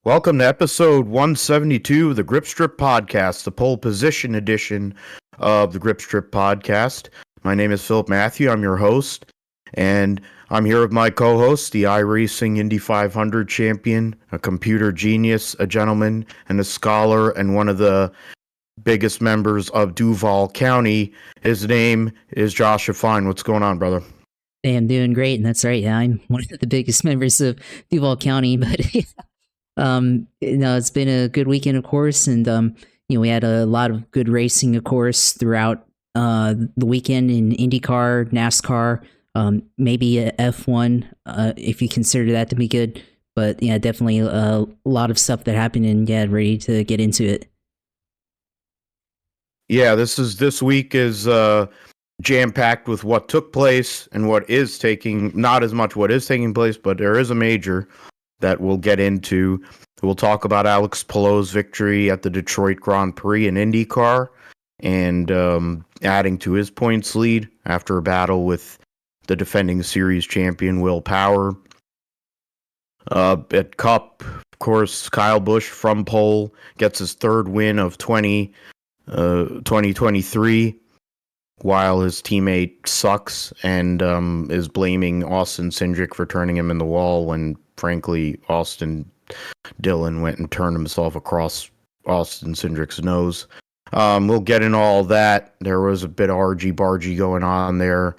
Welcome to episode 172 of the Grip Strip Podcast, the pole position edition of the Grip Strip Podcast. My name is Philip Matthew. I'm your host, and I'm here with my co-host, the iRacing Indy 500 champion, a computer genius, a gentleman, and a scholar, and one of the biggest members of Duval County. His name is Joshua Fine. What's going on, brother? Hey, I'm doing great, and that's right. Yeah, I'm one of the biggest members of Duval County, but it's been a good weekend, of course, and we had a lot of good racing, of course, throughout the weekend in IndyCar, NASCAR, maybe a F1, if you consider that to be good. But yeah, definitely a lot of stuff that happened, and yeah, ready to get into it. Yeah, this week is jam-packed with what took place and what is taking, not as much what is taking place, but there is a major that we'll get into. We'll talk about Alex Palou's victory at the Detroit Grand Prix in IndyCar and adding to his points lead after a battle with the defending series champion Will Power. At Cup, of course, Kyle Busch from pole gets his third win of 2023. While his teammate sucks and is blaming Austin Cindric for turning him in the wall when, frankly, Austin Dillon went and turned himself across Austin Cindric's nose. We'll get into all that. There was a bit of argy-bargy going on there.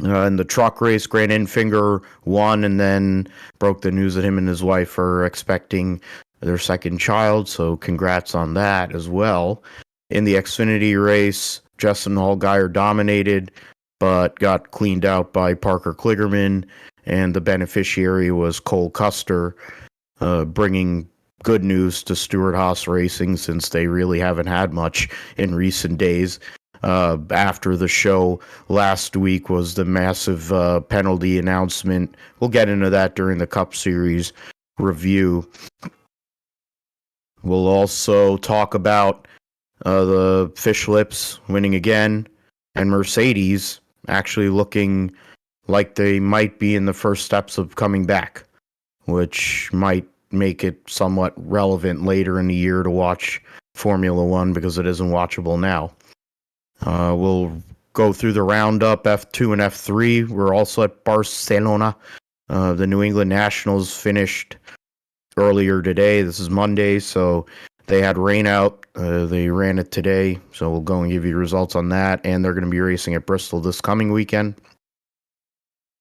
In the truck race, Grant Enfinger won and then broke the news that him and his wife are expecting their second child, so congrats on that as well. In the Xfinity race, Justin Allgaier dominated, but got cleaned out by Parker Kligerman, and the beneficiary was Cole Custer, bringing good news to Stewart-Haas Racing since they really haven't had much in recent days. After the show last week was the massive penalty announcement. We'll get into that during the Cup Series review. We'll also talk about the Fish Lips winning again, and Mercedes actually looking like they might be in the first steps of coming back, which might make it somewhat relevant later in the year to watch Formula One because it isn't watchable now. We'll go through the roundup, F2 and F3. We're also at Barcelona. The New England Nationals finished earlier today. This is Monday, so they had rain out. They ran it today, so we'll go and give you results on that. And they're going to be racing at Bristol this coming weekend.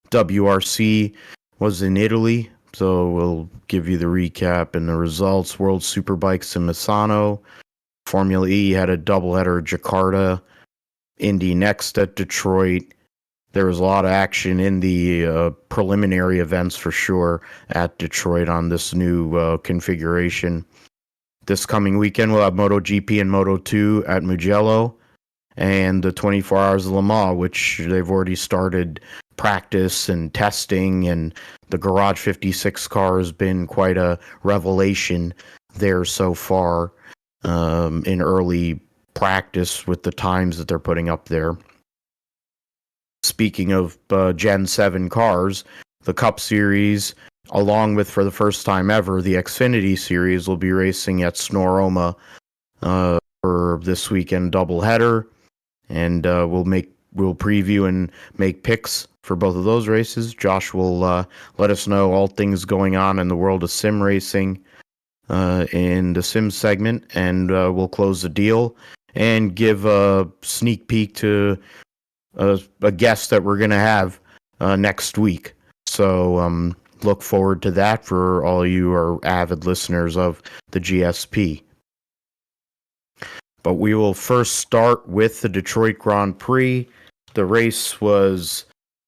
WRC was in Italy, so we'll give you the recap and the results. World Superbikes in Misano. Formula E had a doubleheader at Jakarta. Indy next at Detroit. There was a lot of action in the preliminary events for sure at Detroit on this new configuration. This coming weekend, we'll have MotoGP and Moto2 at Mugello, and the 24 Hours of Le Mans, which they've already started practice and testing, and the Garage 56 car has been quite a revelation there so far in early practice with the times that they're putting up there. Speaking of Gen 7 cars, the Cup Series, along with, for the first time ever, the Xfinity Series will be racing at Sonoma for this weekend doubleheader, and we'll preview and make picks for both of those races. Josh will let us know all things going on in the world of sim racing in the sim segment, and we'll close the deal and give a sneak peek to a guest that we're going to have next week. So look forward to that for all you who are avid listeners of the GSP. But we will first start with the Detroit Grand Prix. The race was,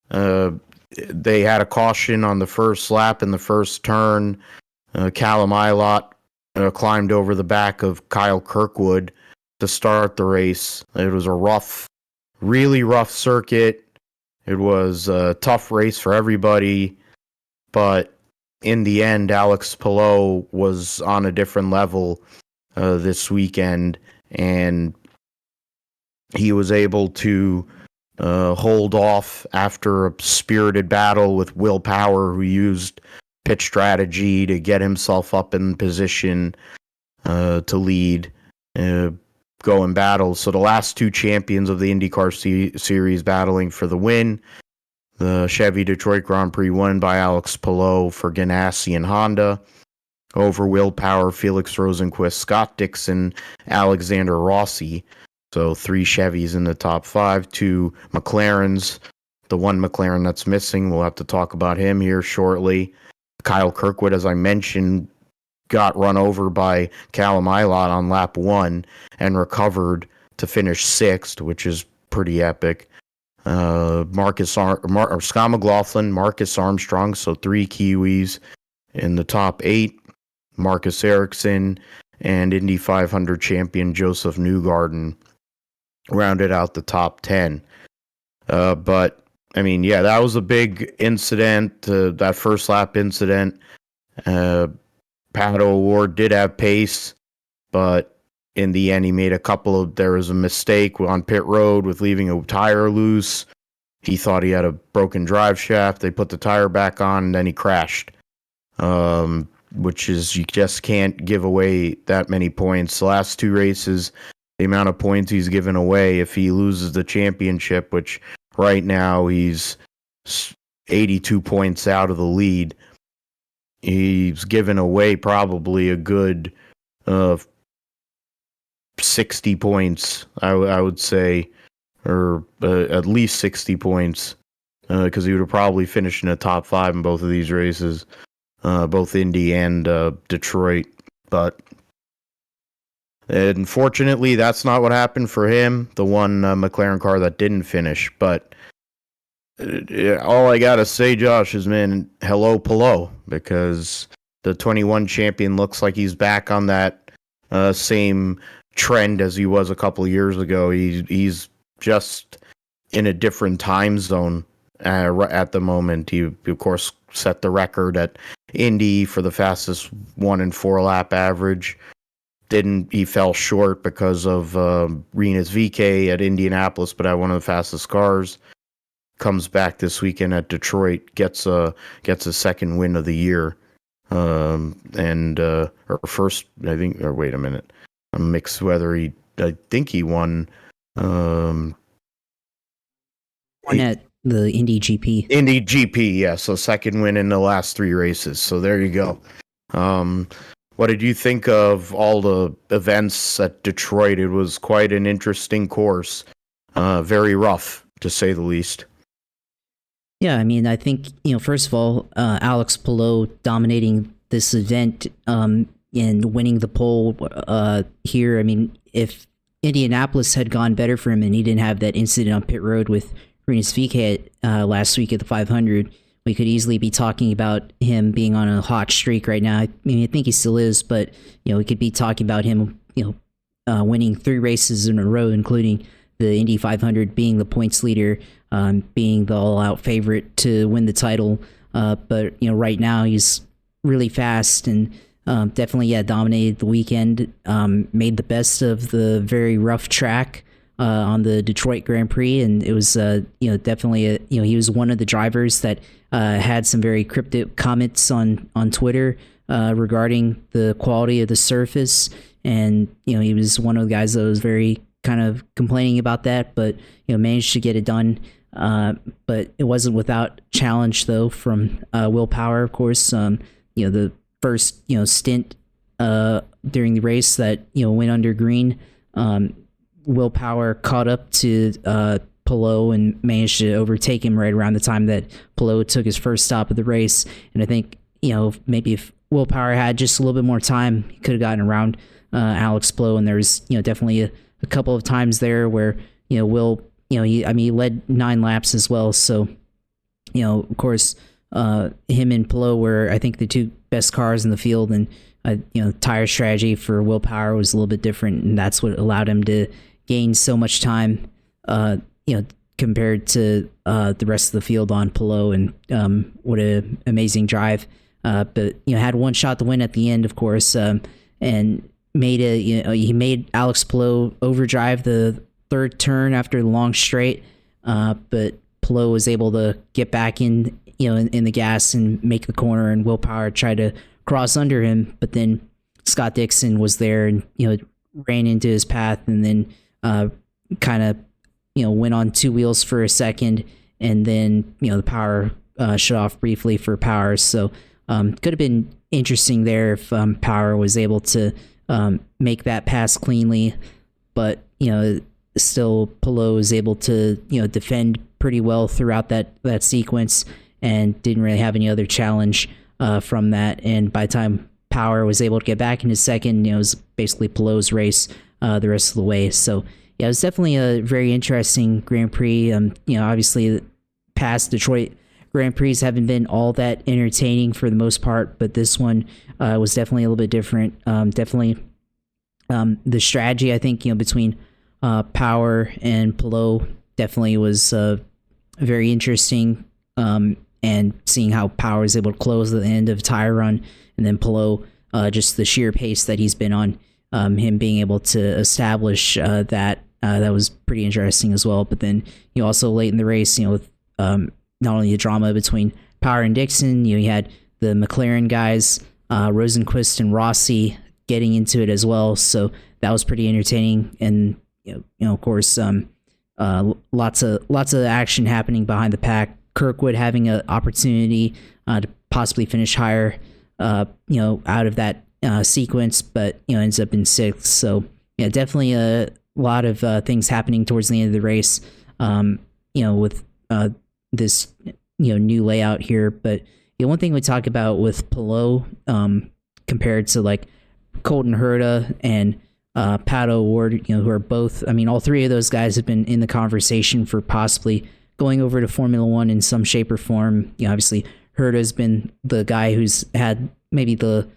they had a caution on the first lap in the first turn. Callum Ilott climbed over the back of Kyle Kirkwood to start the race. It was a really rough circuit. It was a tough race for everybody, but in the end, Alex Palou was on a different level this weekend, and he was able to hold off after a spirited battle with Will Power, who used pit strategy to get himself up in position to lead, go in battle. So the last two champions of the IndyCar series battling for the win. The Chevy Detroit Grand Prix won by Alex Palou for Ganassi and Honda. Over Will Power, Felix Rosenqvist, Scott Dixon, Alexander Rossi. So 3 Chevys in the top 5, 2 McLarens. The one McLaren that's missing, we'll have to talk about him here shortly. Kyle Kirkwood, as I mentioned, got run over by Callum Ilott on lap 1 and recovered to finish 6th, which is pretty epic. Scott McLaughlin, Marcus Armstrong, so 3 Kiwis in the top 8. Marcus Ericsson and Indy 500 champion Joseph Newgarden rounded out the top 10. But I mean, yeah, that was a big incident. That first lap incident. Pato O'Ward did have pace, but in the end, there was a mistake on pit road with leaving a tire loose. He thought he had a broken drive shaft. They put the tire back on, and then he crashed. Which is, you just can't give away that many points. The last 2 races, the amount of points he's given away, if he loses the championship, which right now he's 82 points out of the lead, he's given away probably a good 60 points, I would say, or at least 60 points, because he would have probably finished in the top 5 in both of these races. Both Indy and Detroit. But unfortunately, that's not what happened for him, the one McLaren car that didn't finish. But all I got to say, Josh, is, man, hello, Palou, because the 21 champion looks like he's back on that same trend as he was a couple of years ago. He's just in a different time zone at the moment. He, of course, set the record at Indy for the fastest 1 and 4 lap average. He fell short because of Rinus VeeKay at Indianapolis, but had one of the fastest cars. Comes back this weekend at Detroit, gets a second win of the year, or first, I think. Or wait a minute, I'm mixed. I think he won. Won at the Indy GP. Indy GP, yeah. So second win in the last 3 races. So there you go. What did you think of all the events at Detroit? It was quite an interesting course. Very rough, to say the least. Yeah, I mean, I think, first of all, Alex Palou dominating this event and winning the pole here. I mean, if Indianapolis had gone better for him and he didn't have that incident on pit road with Rinus VeeKay last week at the 500, we could easily be talking about him being on a hot streak right now. I mean, I think he still is, but, we could be talking about him, winning 3 races in a row, including the Indy 500, being the points leader, being the all-out favorite to win the title. But, right now he's really fast and definitely, dominated the weekend, made the best of the very rough track on the Detroit Grand Prix, and it was, definitely, he was one of the drivers that had some very cryptic comments on Twitter regarding the quality of the surface, and, he was one of the guys that was very kind of complaining about that, but, managed to get it done. But it wasn't without challenge, though, from Will Power, of course. The first, stint during the race that, went under green, Will Power caught up to Palou and managed to overtake him right around the time that Palou took his first stop of the race. And I think, maybe if Will Power had just a little bit more time, he could have gotten around Alex Palou. And there was, definitely a couple of times there where, Will, he led 9 laps as well. So, of course, him and Palou were, I think, the 2 best cars in the field, and tire strategy for Will Power was a little bit different, and that's what allowed him to gain so much time, compared to the rest of the field on Palou. And what an amazing drive! But had one shot to win at the end, of course, and made he made Alex Palou overdrive the 3rd turn after the long straight, but Pelot was able to get back in, in the gas and make the corner, and Will Power tried to cross under him, but then Scott Dixon was there and, ran into his path, and then kind of, went on two wheels for a second, and then, the Power shut off briefly for Power. So could have been interesting there if Power was able to make that pass cleanly, but still Pelot was able to defend pretty well throughout that sequence and didn't really have any other challenge from that. And by the time Power was able to get back into second, it was basically Pelot's race the rest of the way. So yeah, it was definitely a very interesting Grand Prix. Obviously past Detroit Grand Prix haven't been all that entertaining for the most part, but this one was definitely a little bit different. Definitely the strategy, I think, between Power and Pelot definitely was very interesting. And seeing how Power is able to close at the end of tire run, and then Pelot, just the sheer pace that he's been on, him being able to establish that was pretty interesting as well. But then also late in the race, with not only the drama between Power and Dixon, you had the McLaren guys, Rosenquist and Rossi getting into it as well. So that was pretty entertaining, and of course, lots of action happening behind the pack. Kirkwood having an opportunity to possibly finish higher, out of that sequence, but ends up in sixth. So yeah, definitely a lot of things happening towards the end of the race. With this new layout here. But one thing we talk about with Pelot, compared to like Colton Herta and Pato O'Ward, who are both, all three of those guys have been in the conversation for possibly going over to Formula One in some shape or form. Obviously Herta's been the guy who's had maybe the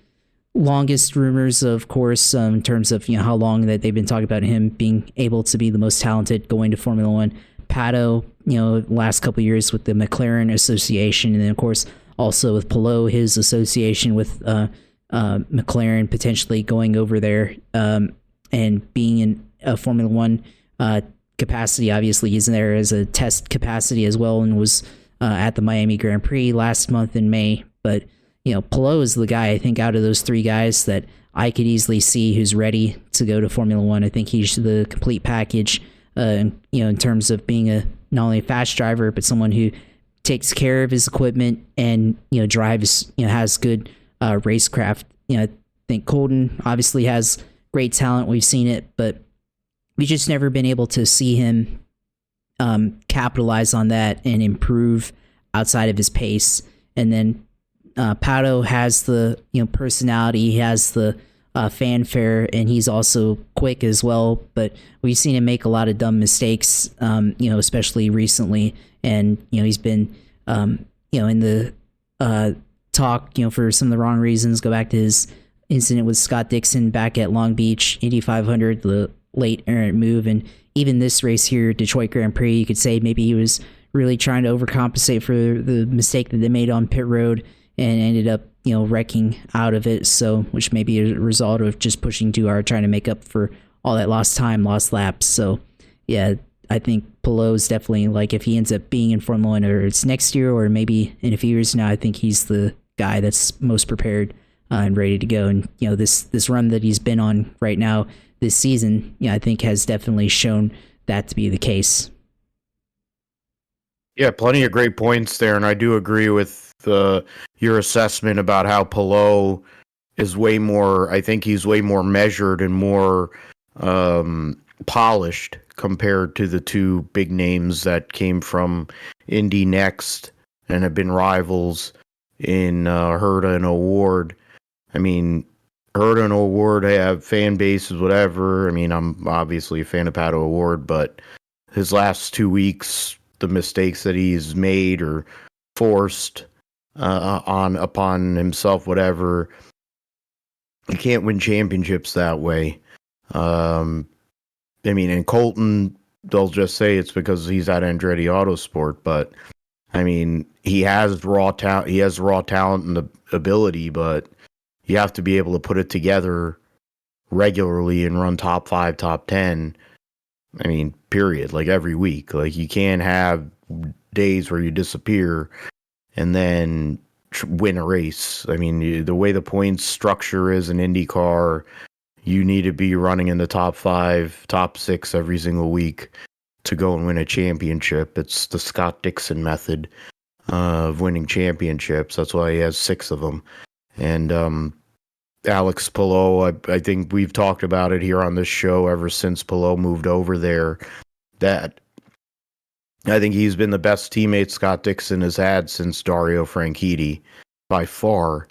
longest rumors, of course, in terms of how long that they've been talking about him being able to be the most talented going to Formula One. Pato, last couple of years with the McLaren Association, and then of course also with Pelot, his association with McLaren potentially going over there and being in a Formula One capacity. Obviously, he's in there as a test capacity as well, and was at the Miami Grand Prix last month in May. But Pelot is the guy, I think, out of those three guys that I could easily see who's ready to go to Formula One. I think he's the complete package. In terms of being not only a fast driver, but someone who takes care of his equipment and drives, has good racecraft. I think Colton obviously has great talent. We've seen it, but we've just never been able to see him capitalize on that and improve outside of his pace. And then Pato has the personality, he has the fanfare, and he's also quick as well. But we've seen him make a lot of dumb mistakes, especially recently. And he's been in the talk, for some of the wrong reasons. Go back to his incident with Scott Dixon back at Long Beach Indy 500, the late errant move, and even this race here, Detroit Grand Prix, you could say maybe he was really trying to overcompensate for the mistake that they made on pit road and ended up, wrecking out of it. So, which may be a result of just pushing too hard, trying to make up for all that lost time, lost laps. So, yeah, I think Pelot's definitely, like, if he ends up being in Formula One, or it's next year or maybe in a few years now, I think he's the guy that's most prepared and ready to go. And this run that he's been on right now this season, I think has definitely shown that to be the case. Yeah, plenty of great points there, and I do agree with your assessment about how Pelot is way more. I think he's way more measured and more polished compared to the two big names that came from Indy next and have been rivals in Herta and O'Ward. Herta and O'Ward have fan bases, whatever. I'm obviously a fan of Pato O'Ward, but his last 2 weeks, the mistakes that he's made or forced upon himself, whatever, you can't win championships that way. And Colton, they'll just say it's because he's at Andretti Autosport, but he has raw talent. He has raw talent and the ability, but you have to be able to put it together regularly and run top 5, top 10. Period. Like every week. Like you can't have days where you disappear and then win a race. I mean, the way the points structure is in IndyCar, you need to be running in the top 5, top 6 every single week to go and win a championship. It's the Scott Dixon method of winning championships. That's why he has 6 of them. And Alex Palou, I think we've talked about it here on this show ever since Palou moved over there, that I think he's been the best teammate Scott Dixon has had since Dario Franchitti by far,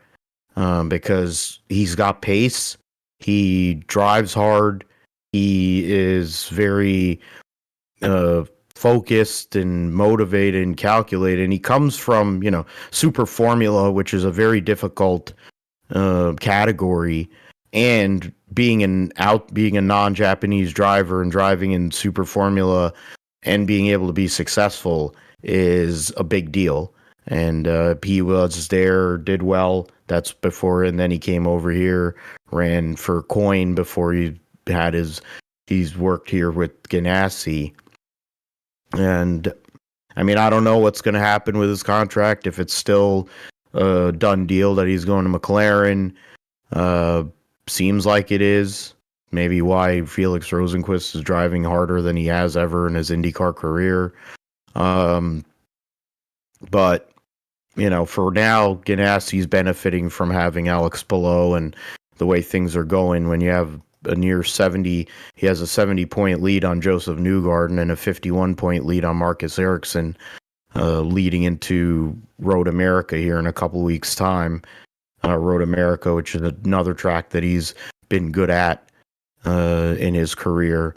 because he's got pace, he drives hard, he is very focused and motivated and calculated, and he comes from, Super Formula, which is a very difficult category, and being a non-Japanese driver and driving in Super Formula and being able to be successful is a big deal. And he was there, did well. That's before, and then he came over here, ran for Coin before he's worked here with Ganassi. And I mean, I don't know what's going to happen with his contract, if it's still a done deal that he's going to McLaren. Seems like it is. Maybe why Felix Rosenqvist is driving harder than he has ever in his IndyCar career. But, for now, Ganassi's benefiting from having Alex Palou and the way things are going. When you have he has a 70-point lead on Joseph Newgarden and a 51-point lead on Marcus Ericsson, leading into Road America here in a couple weeks' time. Road America, which is another track that he's been good at in his career.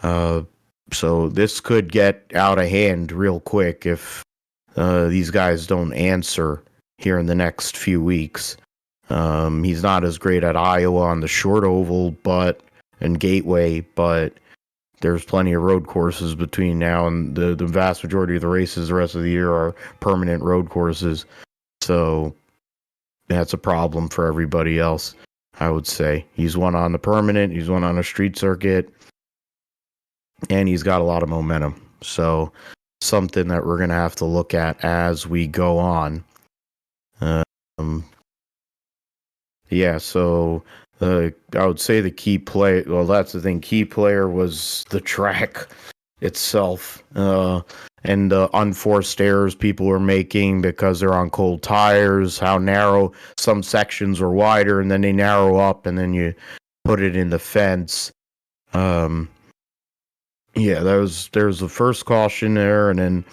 So this could get out of hand real quick if these guys don't answer here in the next few weeks. He's not as great at Iowa on the short oval and Gateway, but there's plenty of road courses between now and the vast majority of the races the rest of the year are permanent road courses. So that's a problem for everybody else, I would say. He's one on the permanent, he's one on a street circuit, and he's got a lot of momentum. So something that we're going to have to look at as we go on. So I would say the key play, well, that's the thing, key player was the track itself, and the unforced errors people were making because they're on cold tires, how narrow some sections are wider, and then they narrow up, and then you put it in the fence. There's the first caution there, and then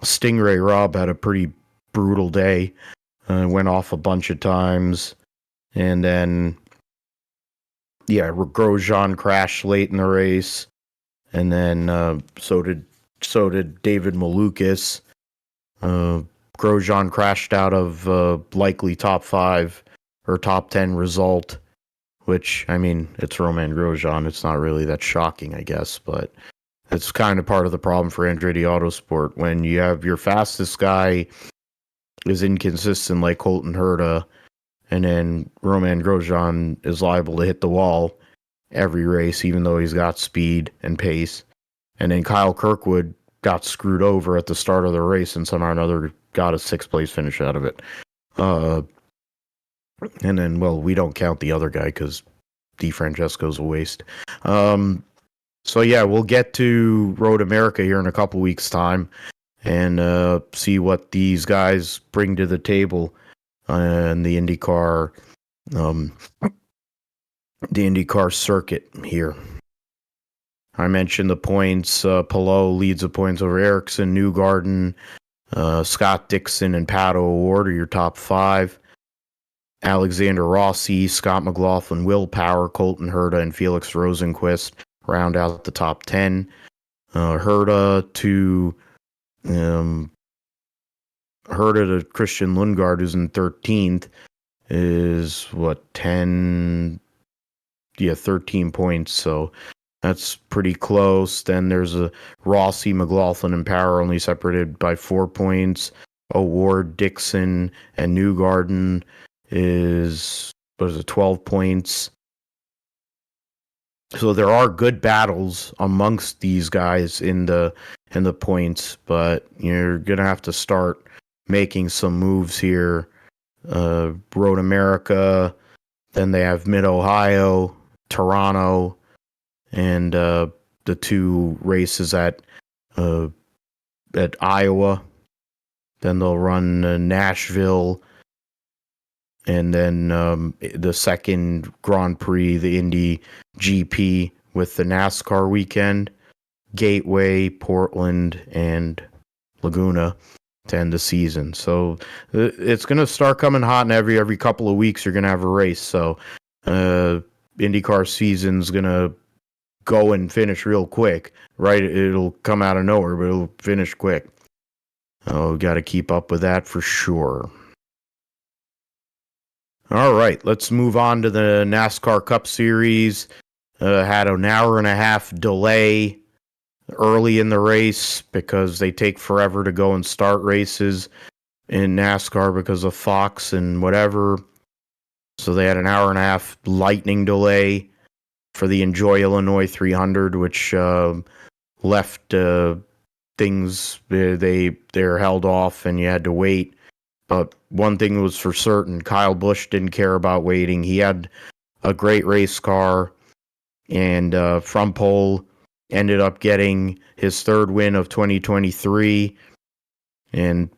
Stingray Rob had a pretty brutal day. Went off a bunch of times, and then Grosjean crashed late in the race, and then so did David Malukas. Grosjean crashed out of likely top 5 or top 10 result, which, I mean, it's Romain Grosjean. It's not really that shocking, I guess, but it's kind of part of the problem for Andretti Autosport. When you have your fastest guy is inconsistent like Colton Herta, and then Romain Grosjean is liable to hit the wall every race, even though he's got speed and pace. And then Kyle Kirkwood got screwed over at the start of the race and somehow or another got a 6th place finish out of it. And then, well, we don't count the other guy because DeFrancesco's a waste. We'll get to Road America here in a couple weeks' time and see what these guys bring to the table in the IndyCar circuit here. I mentioned the points. Palou leads the points over Ericsson, Newgarden, Scott Dixon, and Pato O'Ward are your top 5. Alexander Rossi, Scott McLaughlin, Will Power, Colton Herta, and Felix Rosenqvist round out the top 10. Herta to Christian Lundgaard, who's in 13th, is 13 points. So that's pretty close. Then there's a Rossi, McLaughlin, and Power only separated by 4 points. O'Ward, Dixon, and Newgarden is 12 points. So there are good battles amongst these guys in the in the points, but you're gonna have to start making some moves here. Road America, then they have Mid Ohio, Toronto, and the two races at Iowa. Then they'll run Nashville, and then the second Grand Prix, the Indy GP with the NASCAR weekend, Gateway, Portland, and Laguna to end the season. So it's going to start coming hot, and every couple of weeks you're going to have a race. So IndyCar season's going to go and finish real quick, right? It'll come out of nowhere, but it'll finish quick. Oh, got to keep up with that for sure. All right, let's move on to the NASCAR Cup Series. Had an hour and a half delay early in the race because they take forever to go and start races in NASCAR because of Fox and whatever. So they had an hour and a half lightning delay for the Enjoy Illinois 300, which left things, they're held off and you had to wait. But one thing was for certain, Kyle Busch didn't care about waiting. He had a great race car, and from pole ended up getting his third win of 2023 and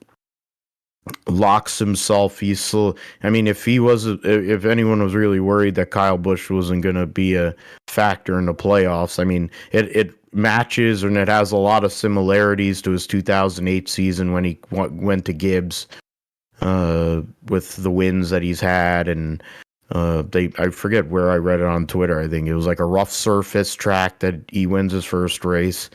locks himself. If anyone was really worried that Kyle Busch wasn't going to be a factor in the playoffs, I mean, it matches and it has a lot of similarities to his 2008 season when he went to Gibbs with the wins that he's had. And I forget where I read it on Twitter. I think it was like a rough surface track that he wins his first race,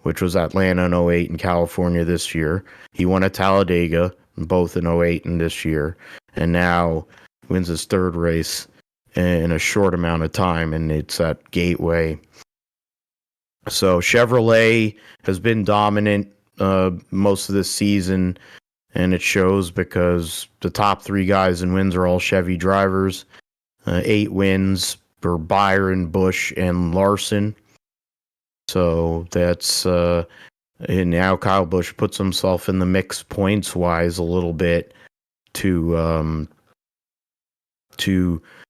which was Atlanta in 08 and California this year. He won at Talladega, both in 08 and this year. And now wins his third race in a short amount of time, and it's at Gateway. So Chevrolet has been dominant most of this season, and it shows because the top three guys in wins are all Chevy drivers. 8 wins for Byron, Busch, and Larson. So that's and now Kyle Busch puts himself in the mix points wise a little bit to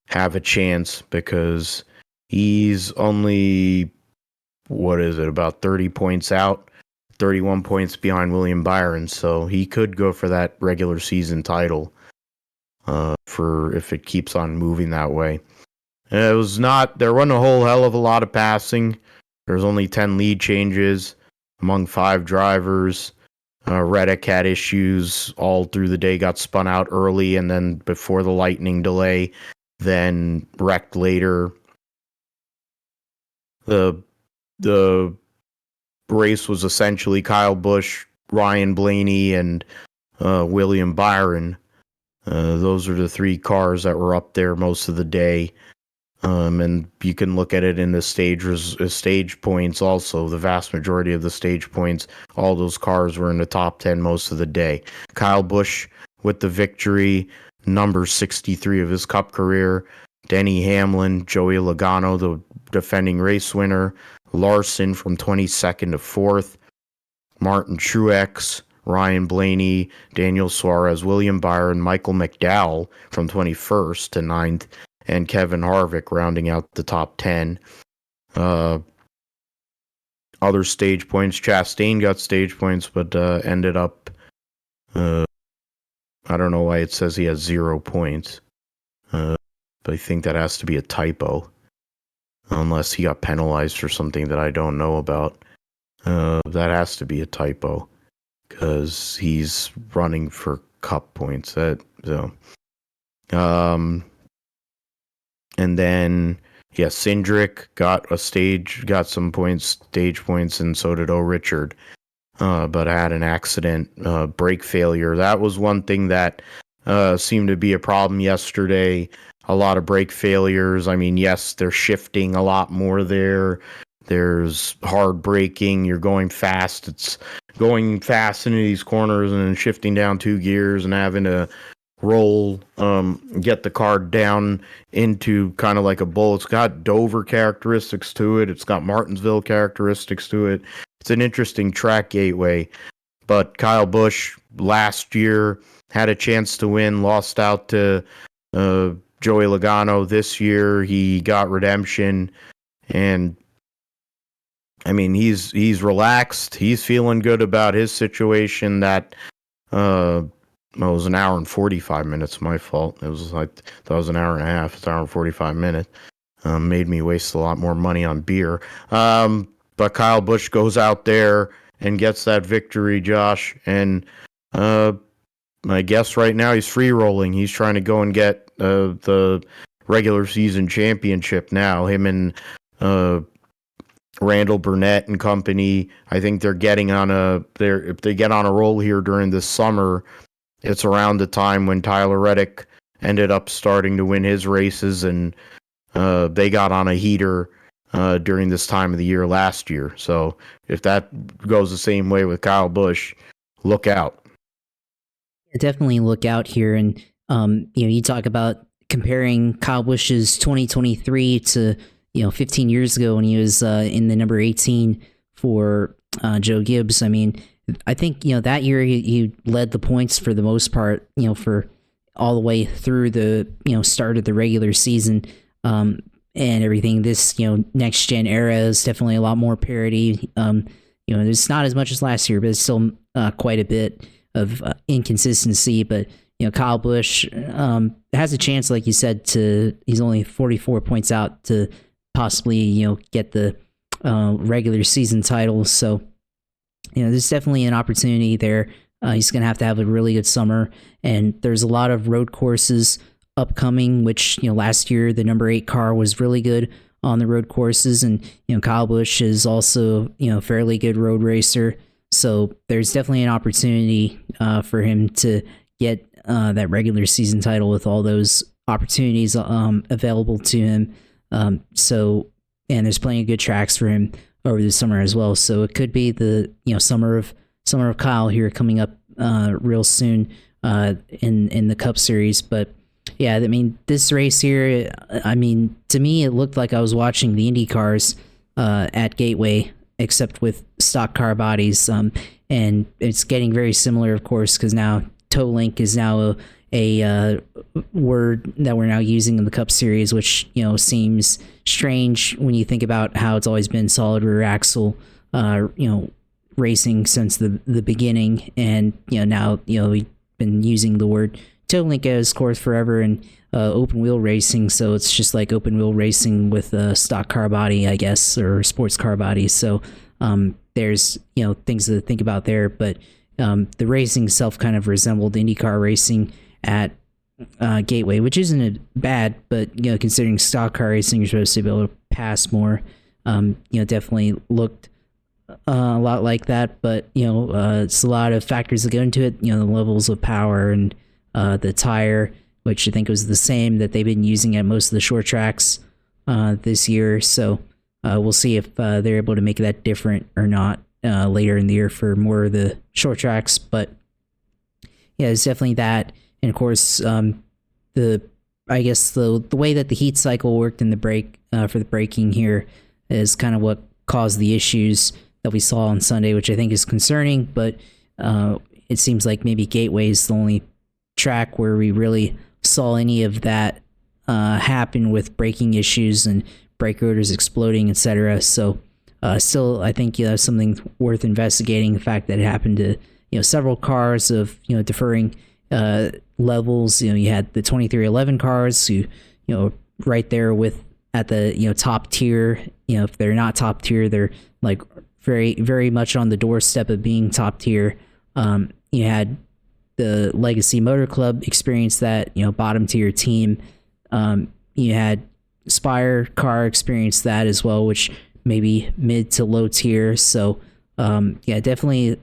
have a chance, because he's only, about 30 points out, 31 points behind William Byron. So he could go for that regular season title for if it keeps on moving that way. There wasn't a whole hell of a lot of passing. There's only 10 lead changes among 5 drivers. Reddick had issues all through the day, got spun out early, and then before the lightning delay, then wrecked later. The race was essentially Kyle Busch, Ryan Blaney, and William Byron. Those are the 3 cars that were up there most of the day. And you can look at it in the stage points also. The vast majority of the stage points, all those cars were in the top 10 most of the day. Kyle Busch with the victory, number 63 of his Cup career. Denny Hamlin, Joey Logano, the defending race winner. Larson from 22nd to 4th. Martin Truex, Ryan Blaney, Daniel Suarez, William Byron, Michael McDowell from 21st to 9th. And Kevin Harvick rounding out the top 10. Other stage points, Chastain got stage points, but ended up, I don't know why it says he has 0 points. But I think that has to be a typo. Unless he got penalized for something that I don't know about. That has to be a typo, because he's running for Cup points. And then, Cindric got some points, stage points, and so did O. Richard. But had an accident, brake failure. That was one thing that seemed to be a problem yesterday. A lot of brake failures. I mean, yes, they're shifting a lot more there. There's hard braking. You're going fast. It's going fast into these corners and then shifting down 2 gears and having to roll, get the car down into kind of like a bowl. It's got Dover characteristics to it. It's got Martinsville characteristics to it. It's an interesting track gateway. But Kyle Busch last year had a chance to win, lost out to Joey Logano. This year he got redemption, and I mean he's relaxed. He's feeling good about his situation. That it was an hour and 45 minutes. My fault. It was like that was an hour and a half. It's an hour and 45 minutes. Made me waste a lot more money on beer. But Kyle Busch goes out there and gets that victory, Josh. And I guess right now he's free rolling. He's trying to go and get the regular season championship now. Him and Randall Burnett and company. I think they're getting if they get on a roll here during this summer, it's around the time when Tyler Reddick ended up starting to win his races, and they got on a heater during this time of the year last year. So if that goes the same way with Kyle Busch, look out. Definitely look out here. And you talk about comparing Kyle Busch's 2023 to 15 years ago when he was in the number 18 for Joe Gibbs. I mean, I think that year he led the points for the most part, for all the way through the start of the regular season and everything. This next gen era is definitely a lot more parity. It's not as much as last year, but it's still quite a bit of inconsistency. But Kyle Busch has a chance, like you said, he's only 44 points out to possibly get the regular season title. So there's definitely an opportunity there. He's going to have a really good summer, and there's a lot of road courses upcoming, which last year the number 8 car was really good on the road courses, and Kyle Busch is also a fairly good road racer. So there's definitely an opportunity for him to get that regular season title with all those opportunities available to him. And there's plenty of good tracks for him over the summer as well. So it could be the summer of Kyle here coming up real soon in the Cup Series. But yeah, I mean, this race here, I mean, to me it looked like I was watching the Indy cars at Gateway, except with stock car bodies, and it's getting very similar, of course, because now toe link is now a word that we're now using in the Cup Series, which seems strange when you think about how it's always been solid rear axle racing since the beginning, and now we've been using the word toe link as course forever and open wheel racing, so it's just like open wheel racing with a stock car body, I guess, or sports car body. So there's things to think about there, but the racing itself kind of resembled IndyCar racing at Gateway, which isn't bad, but considering stock car racing, you're supposed to be able to pass more. Definitely looked a lot like that, but it's a lot of factors that go into it. The levels of power and the tire, which I think was the same that they've been using at most of the short tracks this year. So we'll see if they're able to make that different or not later in the year for more of the short tracks. But yeah, it's definitely that. And of course, the way that the heat cycle worked in the brake for the braking here is kind of what caused the issues that we saw on Sunday, which I think is concerning. But it seems like maybe Gateway is the only track where we really saw any of that happen with braking issues and brake rotors exploding, etc. So still, I think something worth investigating. The fact that it happened to several cars of differing levels. You had the 2311 cars who right there with at the top tier. If they're not top tier, they're like very, very much on the doorstep of being top tier. You had the Legacy Motor Club experience that, bottom tier team. You had Spire car experience that as well, which maybe mid to low tier. So definitely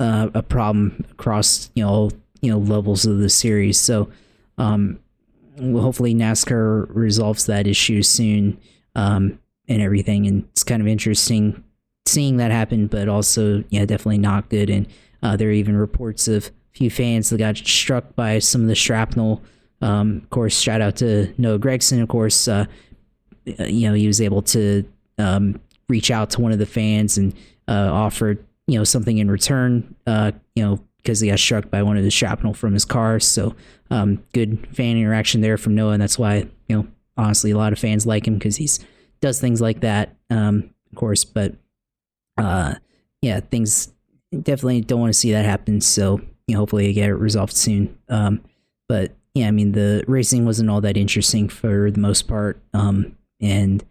a problem across levels of the series. So hopefully NASCAR resolves that issue soon and everything. And it's kind of interesting seeing that happen, but also definitely not good. And there are even reports of few fans that got struck by some of the shrapnel. Of course, shout out to Noah Gregson. Of course, he was able to reach out to one of the fans and offered something in return. Because he got struck by one of the shrapnel from his car. So good fan interaction there from Noah, and that's why honestly a lot of fans like him because he's does things like that. Of course, but things definitely don't want to see that happen. So hopefully they get it resolved soon. But yeah, I mean the racing wasn't all that interesting for the most part, and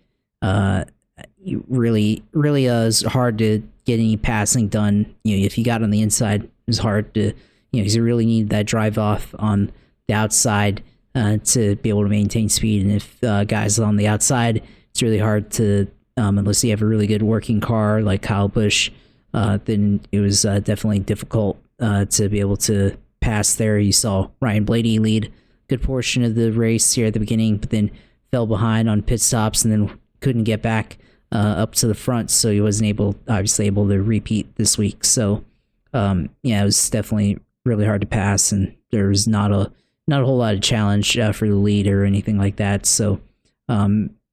really is hard to get any passing done. If you got on the inside, it was hard to because you really need that drive off on the outside to be able to maintain speed. And if guys on the outside, it's really hard to unless you have a really good working car like Kyle Busch. Then it was definitely difficult to be able to pass there. You saw Ryan Blaney lead a good portion of the race here at the beginning, but then fell behind on pit stops and then couldn't get back up to the front, so he wasn't able to repeat this week. So it was definitely really hard to pass, and there was not a whole lot of challenge for the lead or anything like that. So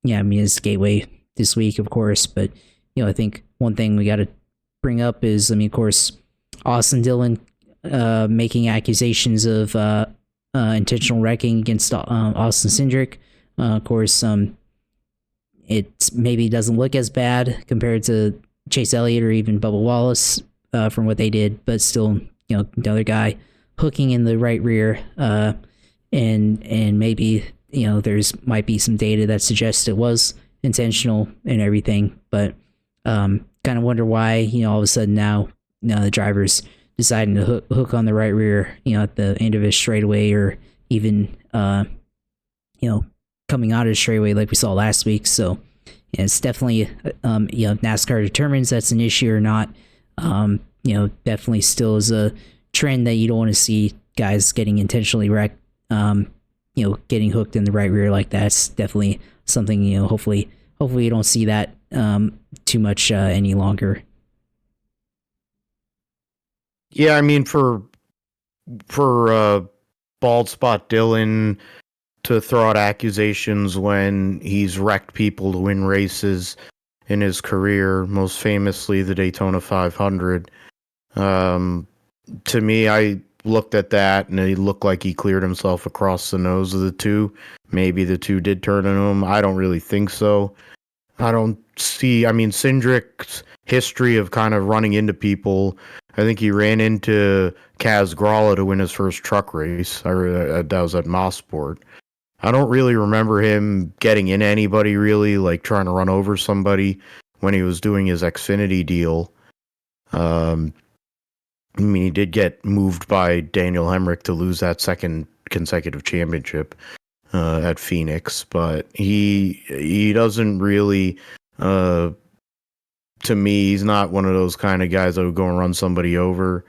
it's gateway this week, of course, but I think one thing we got to bring up is, of course, Austin Dillon making accusations of intentional wrecking against Austin Cindric. Of course, it maybe doesn't look as bad compared to Chase Elliott or even Bubba Wallace from what they did, but still, another guy hooking in the right rear, and maybe there's might be some data that suggests it was intentional and everything, but kind of wonder why all of a sudden now the driver's deciding to hook on the right rear at the end of his straightaway, or even coming out of the straightaway like we saw last week. So it's definitely NASCAR determines that's an issue or not. Definitely still is a trend that you don't want to see guys getting intentionally wrecked, getting hooked in the right rear like that. It's definitely something, hopefully you don't see that too much any longer. Yeah, I mean for Bald Spot Dylan to throw out accusations when he's wrecked people to win races in his career, most famously the Daytona 500. To me, I looked at that and it looked like he cleared himself across the nose of the two. Maybe the two did turn on him. I don't really think so. I don't see, Cindric's history of kind of running into people. I think he ran into Kaz Gralla to win his first truck race. That was at Mosport. I don't really remember him getting in anybody really, like trying to run over somebody when he was doing his Xfinity deal. He did get moved by Daniel Hemrick to lose that second consecutive championship at Phoenix, but he doesn't really, to me, he's not one of those kind of guys that would go and run somebody over.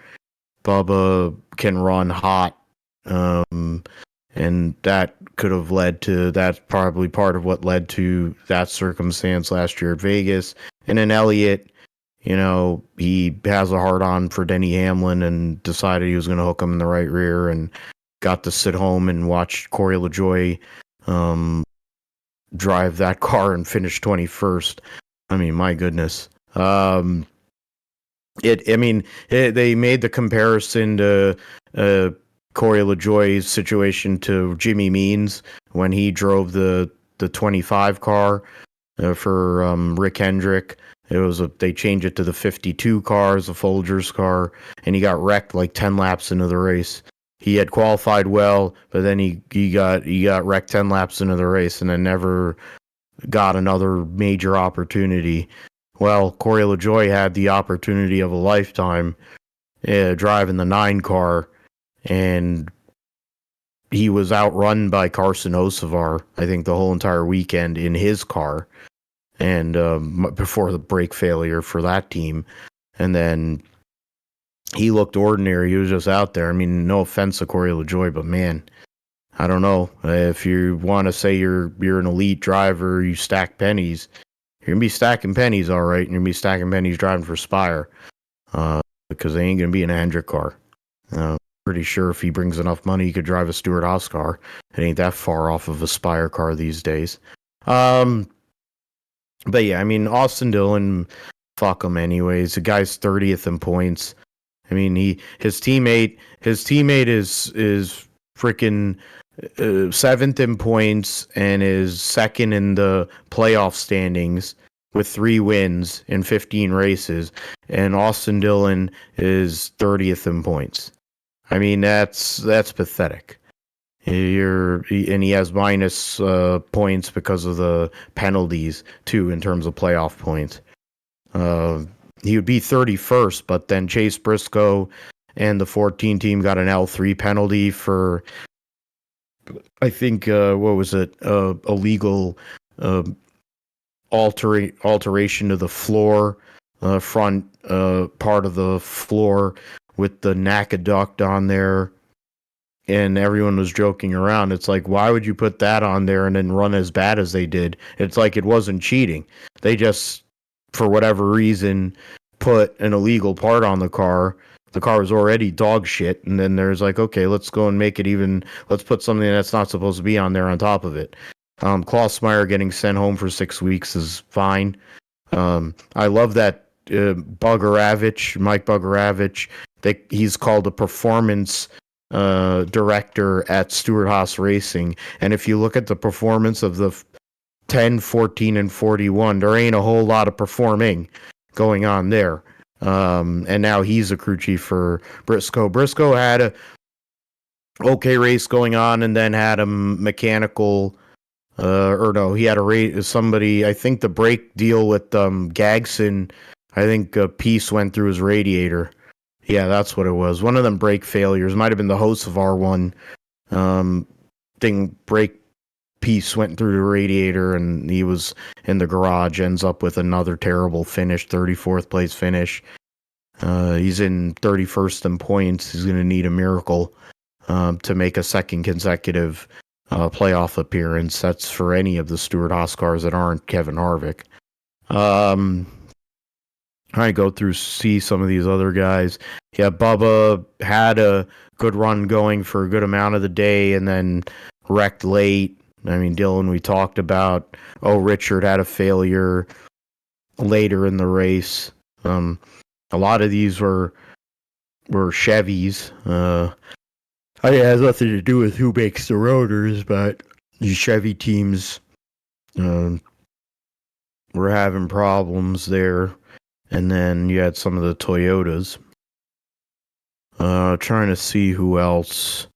Bubba can run hot, and that could have led to, that's probably part of what led to that circumstance last year at Vegas. And then Elliott, he has a hard-on for Denny Hamlin and decided he was going to hook him in the right rear and got to sit home and watch Corey LaJoie drive that car and finish 21st. My goodness. They made the comparison to Corey LaJoie's situation to Jimmy Means when he drove the 25 car for Rick Hendrick. They changed it to the 52 car, the Folgers car, and he got wrecked like 10 laps into the race. He had qualified well, but then he got wrecked 10 laps into the race and then never got another major opportunity. Well, Corey LaJoie had the opportunity of a lifetime driving the 9 car, and he was outrun by Carson Hocevar, I think, the whole entire weekend in his car, and before the brake failure for that team. And then he looked ordinary. He was just out there. No offense to Corey LaJoie, but man, I don't know. If you want to say you're an elite driver, you stack pennies, you're going to be stacking pennies, all right, and you're going to be stacking pennies driving for Spire, because they ain't going to be in a Hendrick car. pretty sure if he brings enough money, he could drive a Stewart-Haas car. It ain't that far off of a Spire car these days. But yeah, I mean, Austin Dillon, fuck him anyways. The guy's 30th in points. I mean, his teammate is freaking 7th in points and is second in the playoff standings with 3 wins in 15 races, and Austin Dillon is 30th in points. I mean, that's pathetic. And he has minus points because of the penalties too in terms of playoff points. He would be 31st, but then Chase Briscoe and the 14 team got an L3 penalty for, I think, what was it? Illegal alteration of the floor, front part of the floor with the NACA duct on there. And everyone was joking around. It's like, why would you put that on there and then run as bad as they did? It's like it wasn't cheating. They just, for whatever reason, put an illegal part on the car. The car was already dog shit. And then there's like, okay, let's go and make it even. Let's put something that's not supposed to be on there on top of it. Klaus Meyer getting sent home for 6 weeks is fine. I love that Mike Bugaravich, he's called a performance director at Stewart-Haas Racing, and if you look at the performance of the 10, 14, and 41, there ain't a whole lot of performing going on there. And now he's a crew chief for Briscoe. Briscoe had a okay race going on, and then had a mechanical, he had a race. Somebody, I think the brake deal with Gagson, I think a piece went through his radiator. Yeah, that's what it was. One of them brake failures. Might have been the host of R1. Brake piece went through the radiator, and he was in the garage. Ends up with another terrible finish, 34th place finish. He's in 31st in points. He's going to need a miracle to make a second consecutive playoff appearance. That's for any of the Stewart-Haas cars that aren't Kevin Harvick. I go through, see some of these other guys. Yeah, Bubba had a good run going for a good amount of the day and then wrecked late. I mean, Dylan, we talked about. Richard had a failure later in the race. A lot of these were Chevys. It has nothing to do with who makes the rotors, but these Chevy teams were having problems there. And then you had some of the Toyotas. Trying to see who else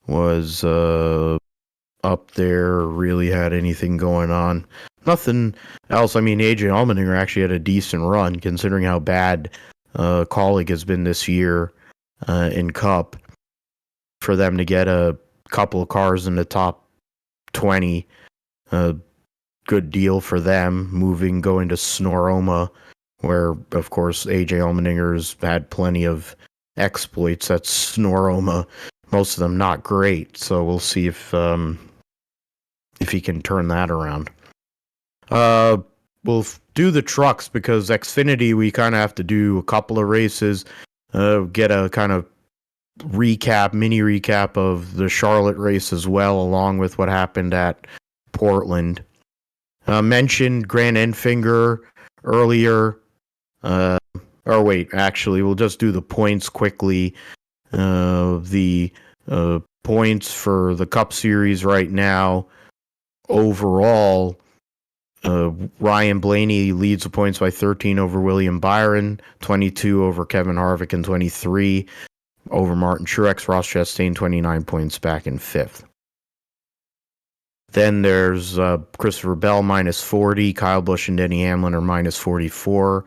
was up there, really had anything going on. Nothing else. I mean, AJ Allmendinger actually had a decent run, considering how bad Kaulig has been this year in Cup. For them to get a couple of cars in the top 20, good deal for them, going to Sonoma, where, of course, AJ Allmendinger's had plenty of exploits at Sonoma, most of them not great. So we'll see if he can turn that around. We'll do the trucks, because Xfinity, we kind of have to do a couple of races, get a kind of mini recap of the Charlotte race as well, along with what happened at Portland. Mentioned Grant Enfinger earlier. We'll just do the points quickly. The points for the Cup Series right now, overall, Ryan Blaney leads the points by 13 over William Byron, 22 over Kevin Harvick, and 23 over Martin Truex. Ross Chastain, 29 points back in 5th. Then there's Christopher Bell, minus 40. Kyle Busch and Denny Hamlin are minus 44.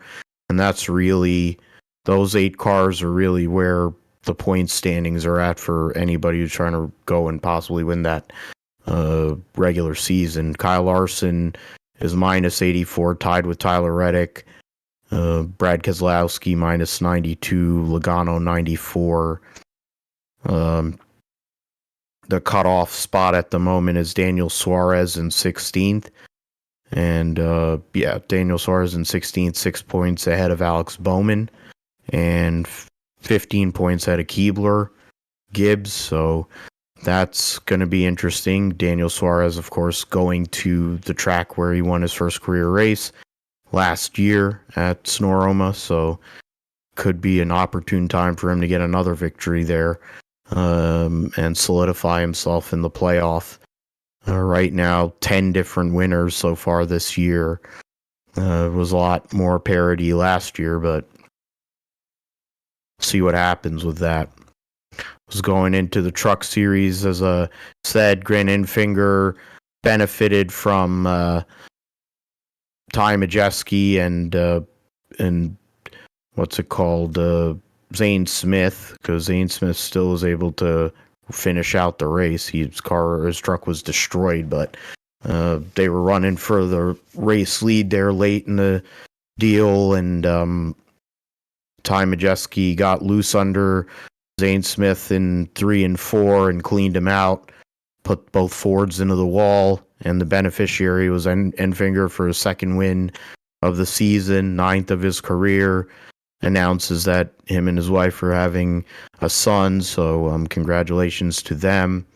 And that's really, those 8 cars are really where the point standings are at for anybody who's trying to go and possibly win that regular season. Kyle Larson is minus 84, tied with Tyler Reddick. Brad Keselowski, minus 92. Logano, 94. The cutoff spot at the moment is Daniel Suarez in 16th. And Daniel Suarez in 16th, 6 points ahead of Alex Bowman, and 15 points ahead of Keebler. Gibbs, so that's going to be interesting. Daniel Suarez, of course, going to the track where he won his first career race last year at Sonoma, so could be an opportune time for him to get another victory there and solidify himself in the playoff. Right now, 10 different winners so far this year. It was a lot more parity last year, but see what happens with that. Was going into the truck series, as I said, Grant Enfinger benefited from Ty Majeski and what's it called, Zane Smith, because Zane Smith still was able to finish out the race. His truck was destroyed, but they were running for the race lead there late in the deal, and Ty Majeski got loose under Zane Smith in 3 and 4 and cleaned him out, put both Fords into the wall, and the beneficiary was Enfinger for his second win of the season, 9th of his career. Announces that him and his wife are having a son, so congratulations to them.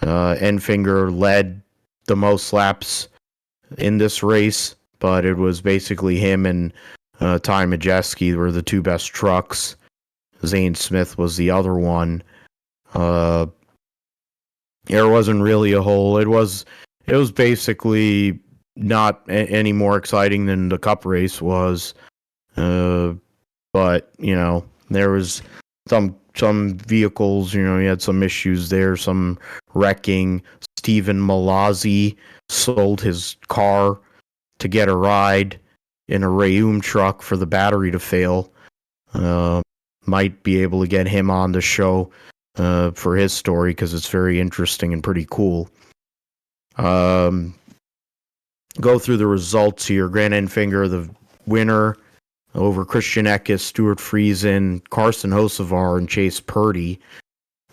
Enfinger led the most laps in this race, but it was basically him and Ty Majeski were the two best trucks. Zane Smith was the other one. There wasn't really a whole. It was basically not any more exciting than the Cup race was. But there was some vehicles. You had some issues there, some wrecking. Stephen Malazzi sold his car to get a ride in a Rayum truck for the battery to fail. Might be able to get him on the show for his story, because it's very interesting and pretty cool. Go through the results here. Grant Enfinger, the winner, over Christian Eckes, Stuart Friesen, Carson Hocevar, and Chase Purdy.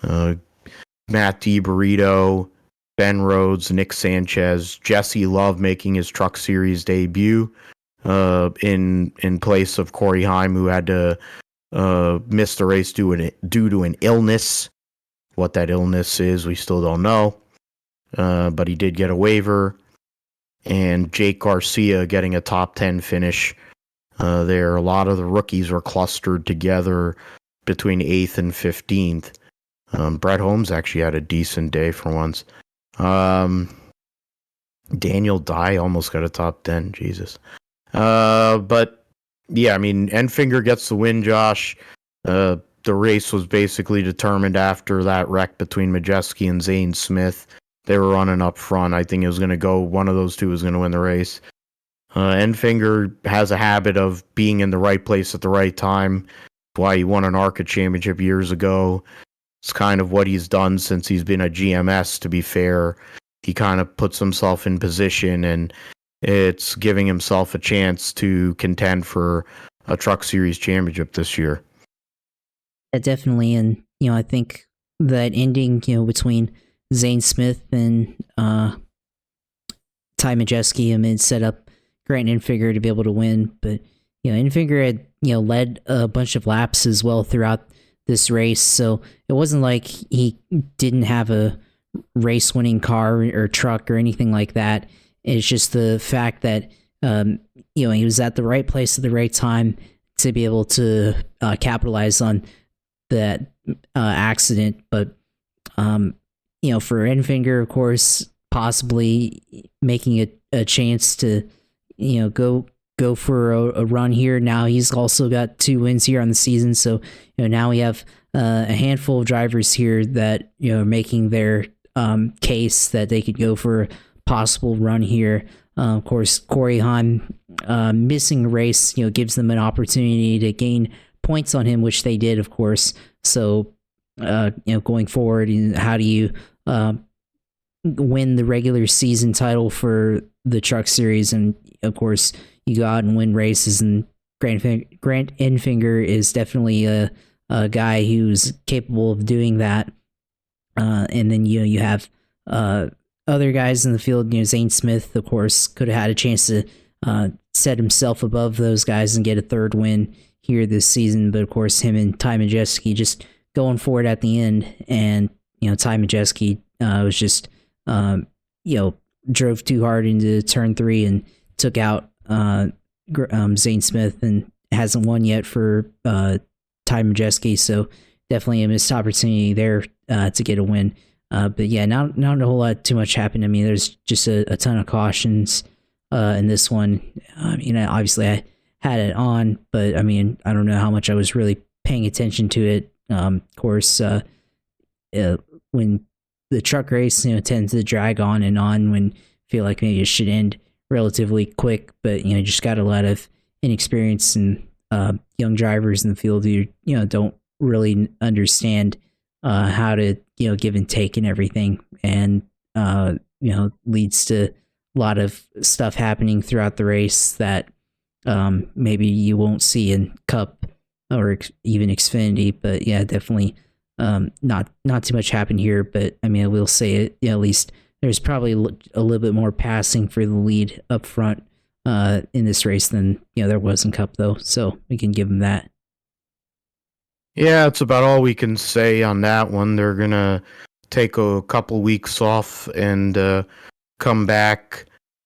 Matt DiBurrito, Ben Rhodes, Nick Sanchez, Jesse Love making his Truck Series debut in place of Corey Heim, who had to miss the race due to an illness. What that illness is, we still don't know. But he did get a waiver. And Jake Garcia getting a top 10 finish there. A lot of the rookies were clustered together between 8th and 15th. Brett Holmes actually had a decent day for once. Daniel Dye almost got a top 10. Jesus. But yeah, Enfinger gets the win, Josh. The race was basically determined after that wreck between Majeski and Zane Smith. They were running up front. I think it was going to go, one of those two was going to win the race. Enfinger has a habit of being in the right place at the right time. That's why he won an ARCA championship years ago. It's kind of what he's done since he's been a GMS, to be fair. He kind of puts himself in position, and it's giving himself a chance to contend for a Truck Series championship this year. Yeah, definitely. And, I think that ending, between Zane Smith and Ty Majeski, it set up Grant Enfinger to be able to win. But, Enfinger had, led a bunch of laps as well throughout this race. So it wasn't like he didn't have a race-winning car or truck or anything like that. It's just the fact that, he was at the right place at the right time to be able to capitalize on that accident. But, for Enfinger, of course, possibly making a chance to, go for a run here. Now he's also got 2 wins here on the season. So, now we have a handful of drivers here that, are making their case that they could go for a possible run here. Of course, Corey Heim missing a race, gives them an opportunity to gain points on him, which they did, of course. So, going forward, how do you win the regular season title for the Truck Series? And of course, you go out and win races, and Grant Enfinger is definitely a guy who's capable of doing that. And then you have other guys in the field. Zane Smith, of course, could have had a chance to set himself above those guys and get a third win here this season. But of course, him and Ty Majeski just going for it at the end, and Ty Majeski was just drove too hard into turn 3 and took out Zane Smith, and hasn't won yet for Ty Majeski, so definitely a missed opportunity there to get a win. But yeah, not a whole lot too much happened. I mean, there's just a ton of cautions in this one. Obviously I had it on, but I mean, I don't know how much I was really paying attention to it. Of course, when the truck race, tends to drag on and on when I feel like maybe it should end relatively quick, but just got a lot of inexperience and young drivers in the field who don't really understand how to give and take and everything, and leads to a lot of stuff happening throughout the race that maybe you won't see in Cup or even Xfinity. But yeah, definitely not too much happened here. But I mean, I will say it, at least there's probably a little bit more passing for the lead up front in this race than there was in Cup, though, so we can give them that. Yeah, it's about all we can say on that one. They're gonna take a couple weeks off and come back.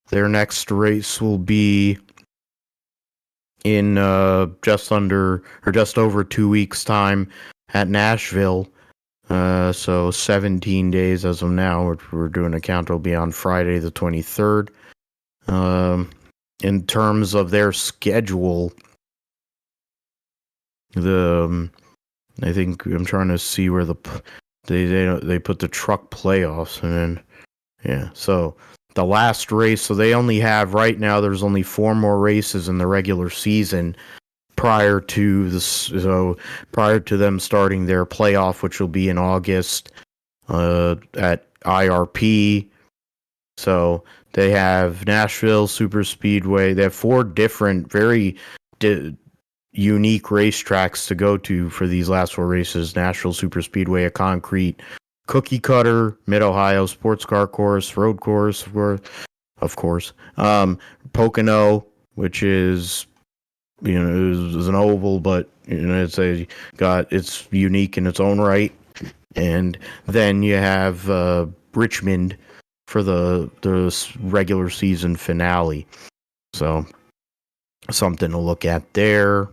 Their next race will be in just over 2 weeks time at Nashville. So 17 days as of now, which we're doing a count, will be on Friday the 23rd. In terms of their schedule, I think I'm trying to see where they put the truck playoffs, and then so the last race. So they only have right now. There's only 4 more races in the regular season prior to this. So prior to them starting their playoff, which will be in August at IRP. So they have Nashville Super Speedway. They have 4 different, very unique racetracks to go to for these last 4 races. Nashville Super Speedway, a concrete cookie cutter, Mid-Ohio sports car course, road course, of course. Pocono, which is is an oval, but it's unique in its own right. And then you have Richmond for the regular season finale. So something to look at there.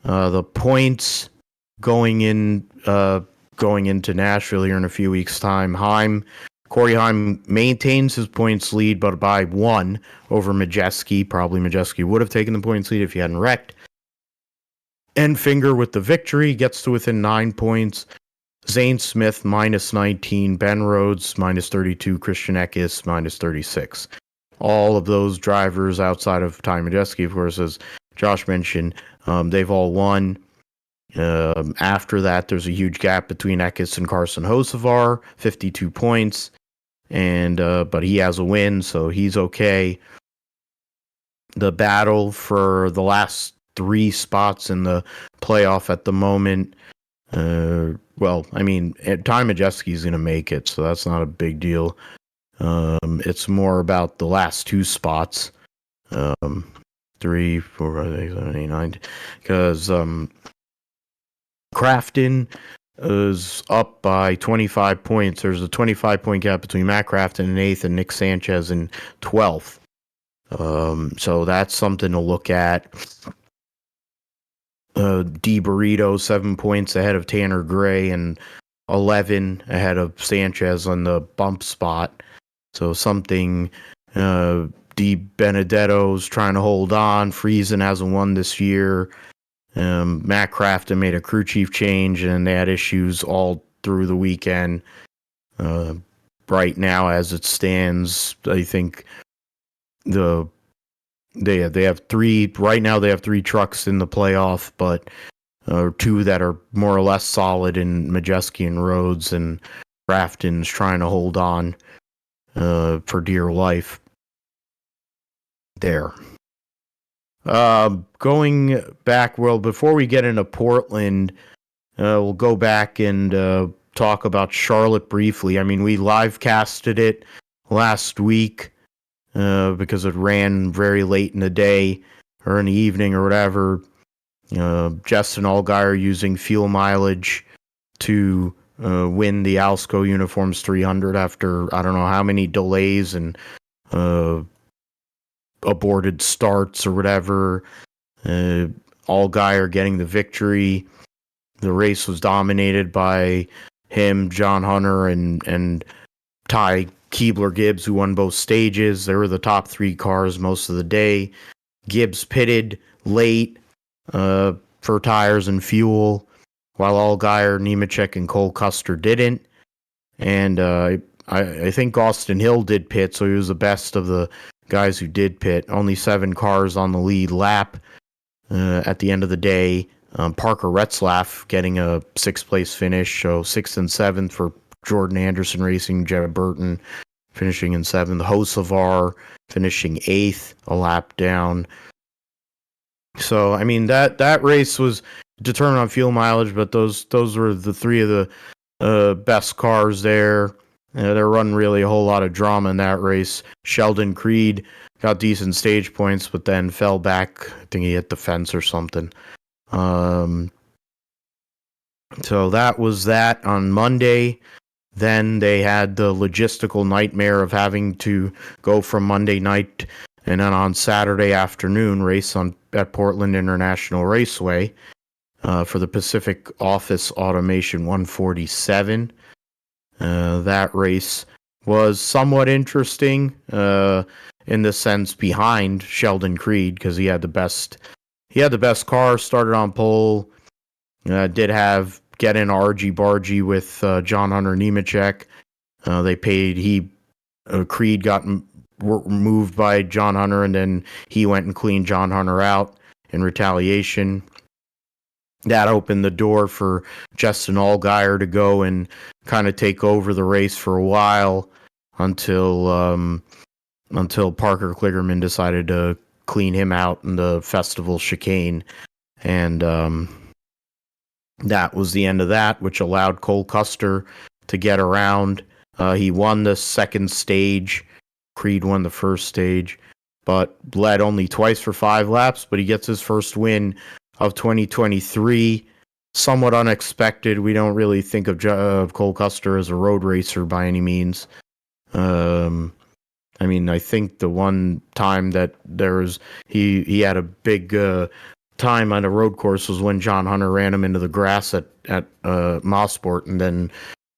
The points going into Nashville here in a few weeks' time. Corey Heim maintains his points lead, but by 1 over Majeski. Probably Majeski would have taken the points lead if he hadn't wrecked. Enfinger with the victory gets to within 9 points. Zane Smith minus 19, Ben Rhodes minus 32, Christian Eckes minus 36. All of those drivers outside of Ty Majeski, of course, as Josh mentioned, they've all won. After that, there's a huge gap between Eckes and Carson Hocevar, 52 points, and but he has a win, so he's okay. The battle for the last 3 spots in the playoff at the moment. Well, I mean, Ty Majeski's going to make it, so that's not a big deal. It's more about the last 2 spots. 3, 4, 5, 6, 7, 8, 9. Because Crafton is up by 25 points. There's a 25-point gap between Matt Crafton in 8th and Nick Sanchez in 12th. So that's something to look at. D Burrito 7 points ahead of Tanner Gray and 11 ahead of Sanchez on the bump spot. So something. D Benedetto's trying to hold on. Friesen hasn't won this year. Matt Crafton made a crew chief change, and they had issues all through the weekend. Right now, as it stands, I think they have 3 right now. They have 3 trucks in the playoff, but 2 that are more or less solid in Majeski and Rhodes, and Crafton's trying to hold on for dear life. There. Going back, well, before we get into Portland, we'll go back and talk about Charlotte briefly. I mean, we live casted it last week because it ran very late in the day or in the evening or whatever. Justin Allgaier using fuel mileage to win the Alsco Uniforms 300 after I don't know how many delays and aborted starts or whatever. Allgaier getting the victory. The race was dominated by him, John Hunter, and Ty Keebler-Gibbs, who won both stages. They were the top three cars most of the day. Gibbs pitted late for tires and fuel, while Allgaier, Nemechek, and Cole Custer didn't. And I think Austin Hill did pit, so he was the best of the guys who did pit. Only 7 cars on the lead lap at the end of the day. Parker Retzlaff getting a 6th place finish, so 6th and 7th for Jordan Anderson Racing, Jeb Burton finishing in 7th, Hocevar finishing 8th, a lap down. So, I mean, that race was determined on fuel mileage, but those were the 3 of the best cars there. There wasn't really a whole lot of drama in that race. Sheldon Creed got decent stage points, but then fell back. I think he hit the fence or something. So that was that on Monday. Then they had the logistical nightmare of having to go from Monday night and then on Saturday afternoon race at Portland International Raceway for the Pacific Office Automation 147. That race was somewhat interesting in the sense behind Sheldon Creed because he had the best car, started on pole, did have get in argy-bargy with John Hunter Nemechek. Creed got moved by John Hunter, and then he went and cleaned John Hunter out in retaliation. That opened the door for Justin Allgaier to go and kind of take over the race for a while until Parker Kligerman decided to clean him out in the festival chicane. And that was the end of that, which allowed Cole Custer to get around. He won the second stage. Creed won the first stage, but led only twice for 5 laps, but he gets his first win of 2023. Somewhat unexpected. We don't really think of Cole Custer as a road racer by any means. I mean, I think the one time that he had a big time on a road course was when John Hunter ran him into the grass at Mosport, and then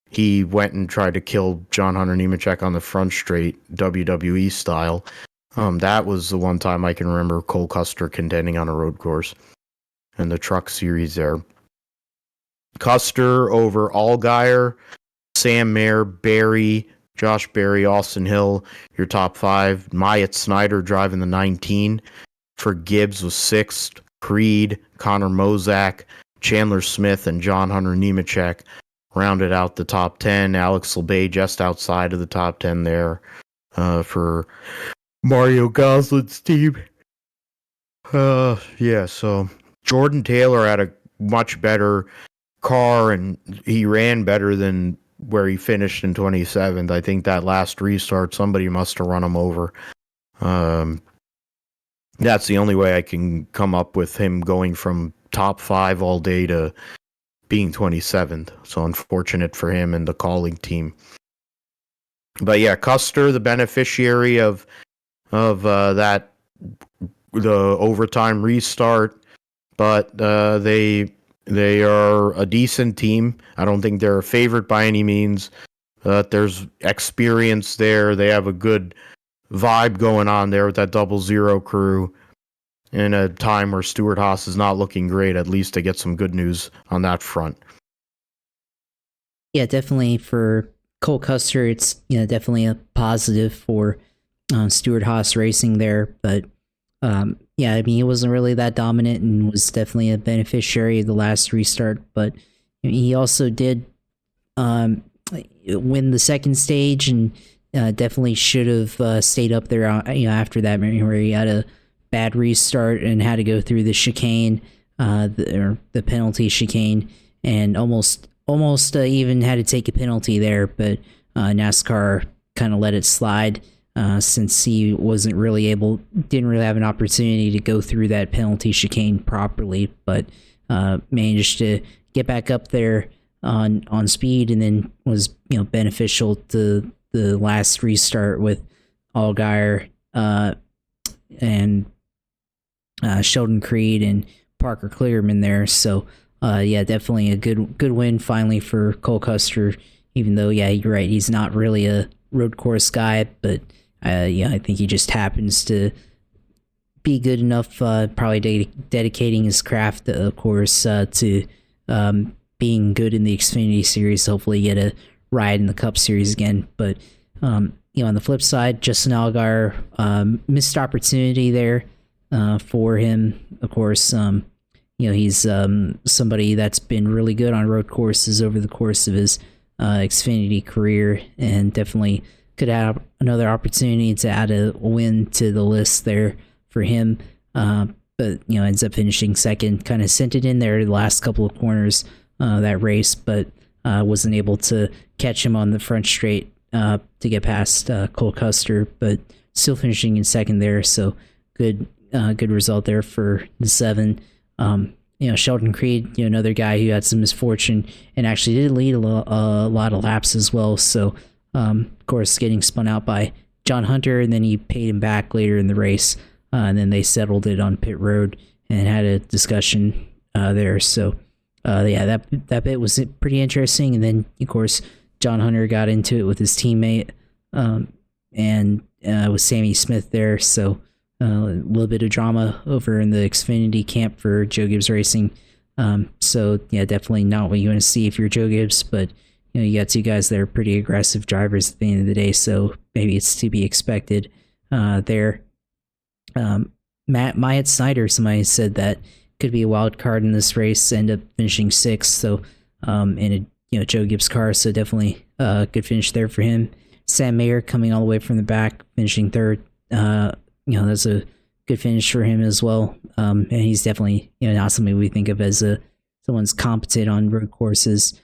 he went and tried to kill John Hunter Nemechek on the front straight, WWE style. That was the one time I can remember Cole Custer contending on a road course in the truck series there. Custer over Allgaier, Sam Mayer, Barry, Josh Berry, Austin Hill, your top 5. Myatt Snyder driving the 19. For Gibbs was 6th. Creed, Connor Mozak, Chandler Smith, and John Hunter Nemechek rounded out the top 10. Alex Lebay just outside of the top 10 there for Mario Goslin's team. So Jordan Taylor had a much better car, and he ran better than where he finished in 27th. I think that last restart, somebody must have run him over. That's the only way I can come up with him going from top 5 all day to being 27th. So unfortunate for him and the calling team. But yeah, Custer, the beneficiary of the overtime restart, but they are a decent team. I don't think they're a favorite by any means. There's experience there. They have a good vibe going on there with that 00 crew. In a time where Stuart Haas is not looking great, at least to get some good news on that front. Yeah, definitely for Cole Custer, it's definitely a positive for Stuart Haas Racing there. But yeah, I mean, he wasn't really that dominant and was definitely a beneficiary of the last restart. But he also did win the second stage and definitely should have stayed up there. After that, where he had a bad restart and had to go through the chicane, the penalty chicane, and almost even had to take a penalty there, but NASCAR kind of let it slide since he didn't really have an opportunity to go through that penalty chicane properly, but managed to get back up there on speed, and then was beneficial to the last restart with Allgaier and Sheldon Creed and Parker Kligerman there. So yeah, definitely a good win finally for Cole Custer. Even though, yeah, you're right, he's not really a road course guy, but yeah, I think he just happens to be good enough. Probably dedicating his craft, of course, to being good in the Xfinity series. Hopefully, get a ride in the Cup Series again. But on the flip side, Justin Allgaier, missed opportunity there for him. Of course, he's somebody that's been really good on road courses over the course of his Xfinity career, and definitely could have another opportunity to add a win to the list there for him. But ends up finishing second, kind of sent it in there the last couple of corners that race, but wasn't able to catch him on the front straight to get past Cole Custer, but still finishing in second there. So good result there for the 7. Sheldon Creed, another guy who had some misfortune and actually did lead a lot of laps as well. So, of course, getting spun out by John Hunter, and then he paid him back later in the race, and then they settled it on pit road and had a discussion there. So, yeah, that bit was pretty interesting. And then, of course, John Hunter got into it with his teammate and with Sammy Smith there. So, a little bit of drama over in the Xfinity camp for Joe Gibbs Racing. So yeah, definitely not what you want to see if you're Joe Gibbs, but you got two guys that are pretty aggressive drivers at the end of the day, so maybe it's to be expected there. Myatt Snyder, somebody said that could be a wild card in this race, end up finishing 6th, so in a Joe Gibbs car, so definitely good finish there for him. Sam Mayer coming all the way from the back, finishing 3rd. That's a good finish for him as well. And he's definitely, not somebody we think of as someone's competent on road courses.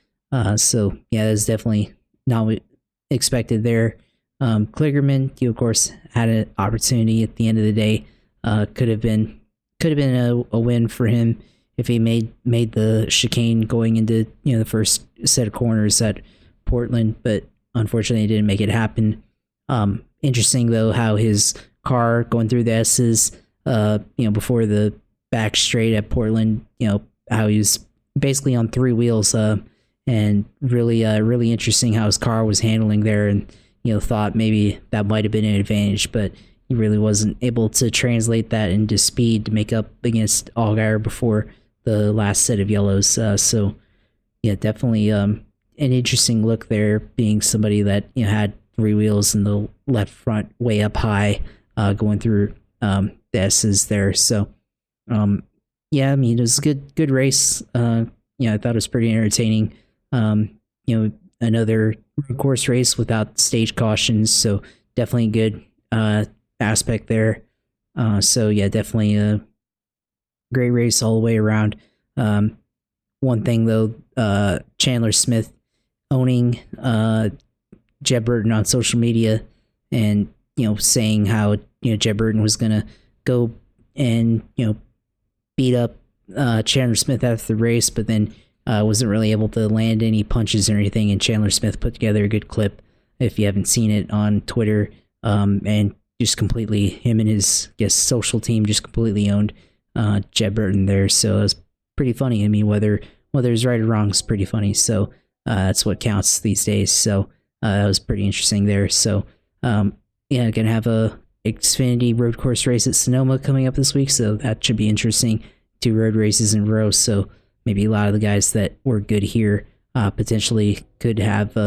So yeah, that's definitely not what expected there. Kligerman, of course, had an opportunity at the end of the day. Could have been a win for him if he made the chicane going into the first set of corners at Portland, but unfortunately, he didn't make it happen. Interesting though how his car going through the S's, before the back straight at Portland, how he was basically on 3 wheels, and really interesting how his car was handling there, and thought maybe that might have been an advantage, but he really wasn't able to translate that into speed to make up against Allgaier before the last set of yellows. So yeah, definitely an interesting look there, being somebody that had 3 wheels and the left front way up high, going through the S's there. So yeah, I mean, it was a good race. I thought it was pretty entertaining. Another course race without stage cautions, so definitely a good aspect there. So yeah, definitely a great race all the way around. One thing though, Chandler Smith owning Jeb Burton on social media, and saying how Jeb Burton was gonna go and beat up Chandler Smith after the race, but then wasn't really able to land any punches or anything. And Chandler Smith put together a good clip, if you haven't seen it, on Twitter, and just completely, him and his social team just completely owned Jeb Burton there. So it was pretty funny. I mean, whether it's right or wrong, it's pretty funny. So that's what counts these days. So that was pretty interesting there. So yeah, gonna have a Xfinity road course race at Sonoma coming up this week, so that should be interesting. 2 road races in a row, so maybe a lot of the guys that were good here potentially could have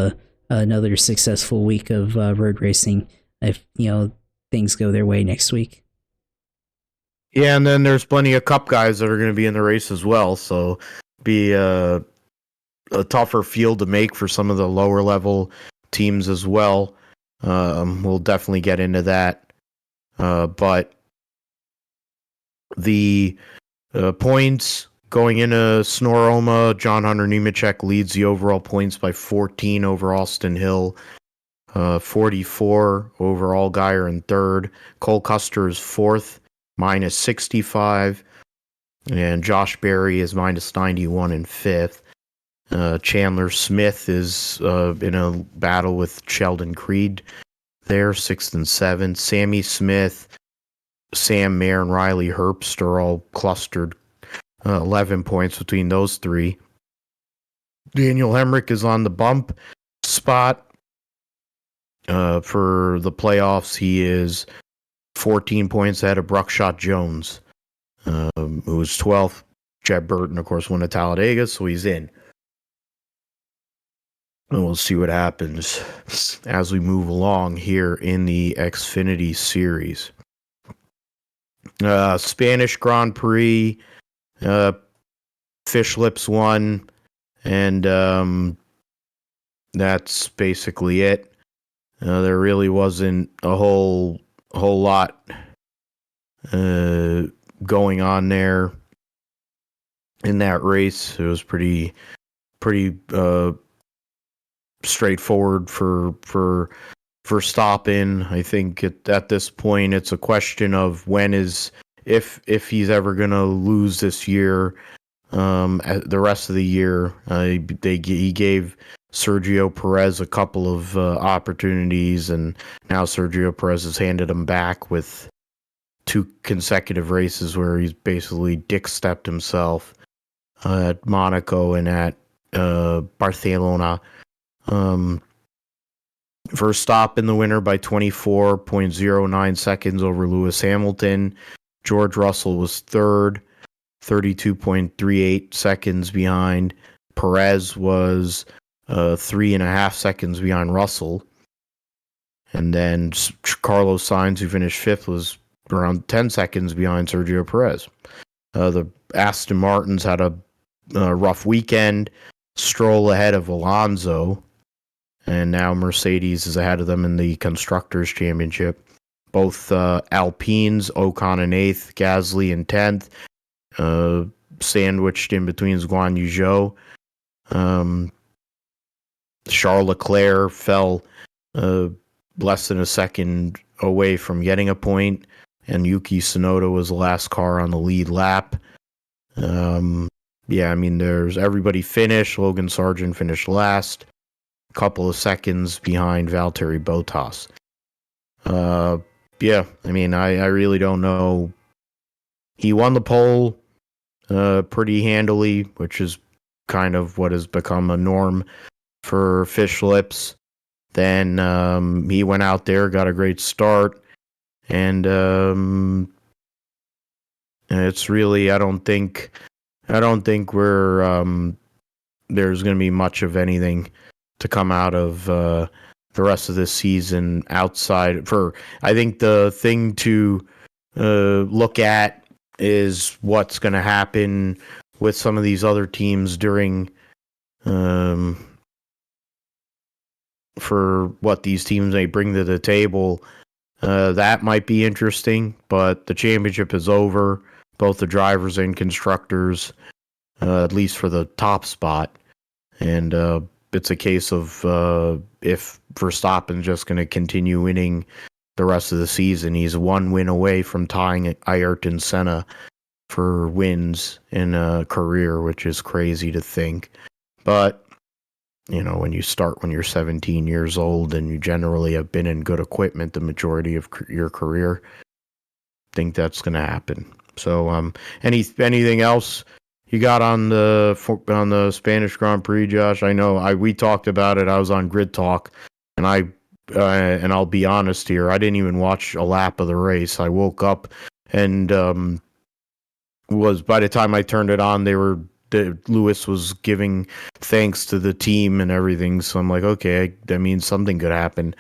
another successful week of road racing if things go their way next week. Yeah, and then there's plenty of Cup guys that are going to be in the race as well, so be a tougher field to make for some of the lower level teams as well. We'll definitely get into that. But the points going into Sonoma, John Hunter Nemechek leads the overall points by 14 over Austin Hill, 44 over Allgaier in 3rd. Cole Custer is 4th, minus 65. And Josh Berry is minus 91 in 5th. Chandler Smith is in a battle with Sheldon Creed there, 6th and 7th. Sammy Smith, Sam Mayer, and Riley Herbst are all clustered. 11 points between those three. Daniel Hemrick is on the bump spot. For the playoffs, he is 14 points ahead of Bruckshot Jones, who was 12th. Jeb Burton, of course, won at Talladega, so he's in. And we'll see what happens as we move along here in the Xfinity series. Spanish Grand Prix, Fish Lips won, and that's basically it. There really wasn't a whole lot going on there in that race. It was pretty straightforward for stopping. I think at this point it's a question of if he's ever gonna lose this year. The rest of the year, he gave Sergio Perez a couple of opportunities, and now Sergio Perez has handed him back with 2 consecutive races where he's basically dick-stepped himself at Monaco and at Barcelona. Verstappen the winner by 24.09 seconds over Lewis Hamilton. George Russell was third, 32.38 seconds behind. Perez was 3.5 seconds behind Russell. And then Carlos Sainz, who finished fifth, was around 10 seconds behind Sergio Perez. The Aston Martins had a rough weekend. Stroll ahead of Alonso, and now Mercedes is ahead of them in the Constructors' Championship. Both Alpines, Ocon in 8th, Gasly in 10th, sandwiched in between Guan Yu Zhou. Charles Leclerc fell less than a second away from getting a point, and Yuki Tsunoda was the last car on the lead lap. Yeah, I mean, there's everybody finished. Logan Sargent finished last, a couple of seconds behind Valtteri Bottas. Yeah, I mean, I really don't know. He won the pole pretty handily, which is kind of what has become a norm for Fish Lips. Then he went out there, got a great start, and it's really, I don't think we're there's going to be much of anything to come out of the rest of this season outside. I think the thing to look at is what's going to happen with some of these other teams during for what these teams may bring to the table. That might be interesting, but the championship is over. Both the drivers and constructors, at least for the top spot. And it's a case of if Verstappen's just going to continue winning the rest of the season. He's 1 win away from tying Ayrton Senna for wins in a career, which is crazy to think. But, you know, when you're 17 years old and you generally have been in good equipment the majority of your career, I think that's going to happen. So, anything else you got on the Spanish Grand Prix, Josh? I know we talked about it. I was on Grid Talk, and and I'll be honest here, I didn't even watch a lap of the race. I woke up and was by the time I turned it on, Lewis was giving thanks to the team and everything. So I'm like, okay, that means something could happen.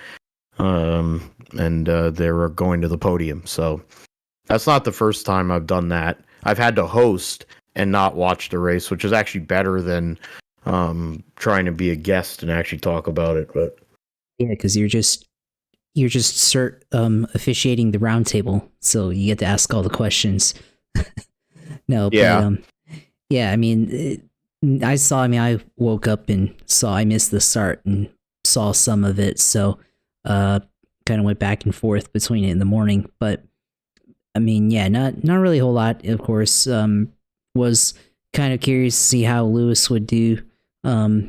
And they were going to the podium. So that's not the first time I've done that. I've had to host and not watch the race, which is actually better than trying to be a guest and actually talk about it. But yeah, because you're just officiating the round table, so you get to ask all the questions. No, yeah, but yeah, I mean, I woke up and saw I missed the start and saw some of it, so kind of went back and forth between it in the morning. But I mean, yeah, not really a whole lot. Of course, was kind of curious to see how Lewis would do At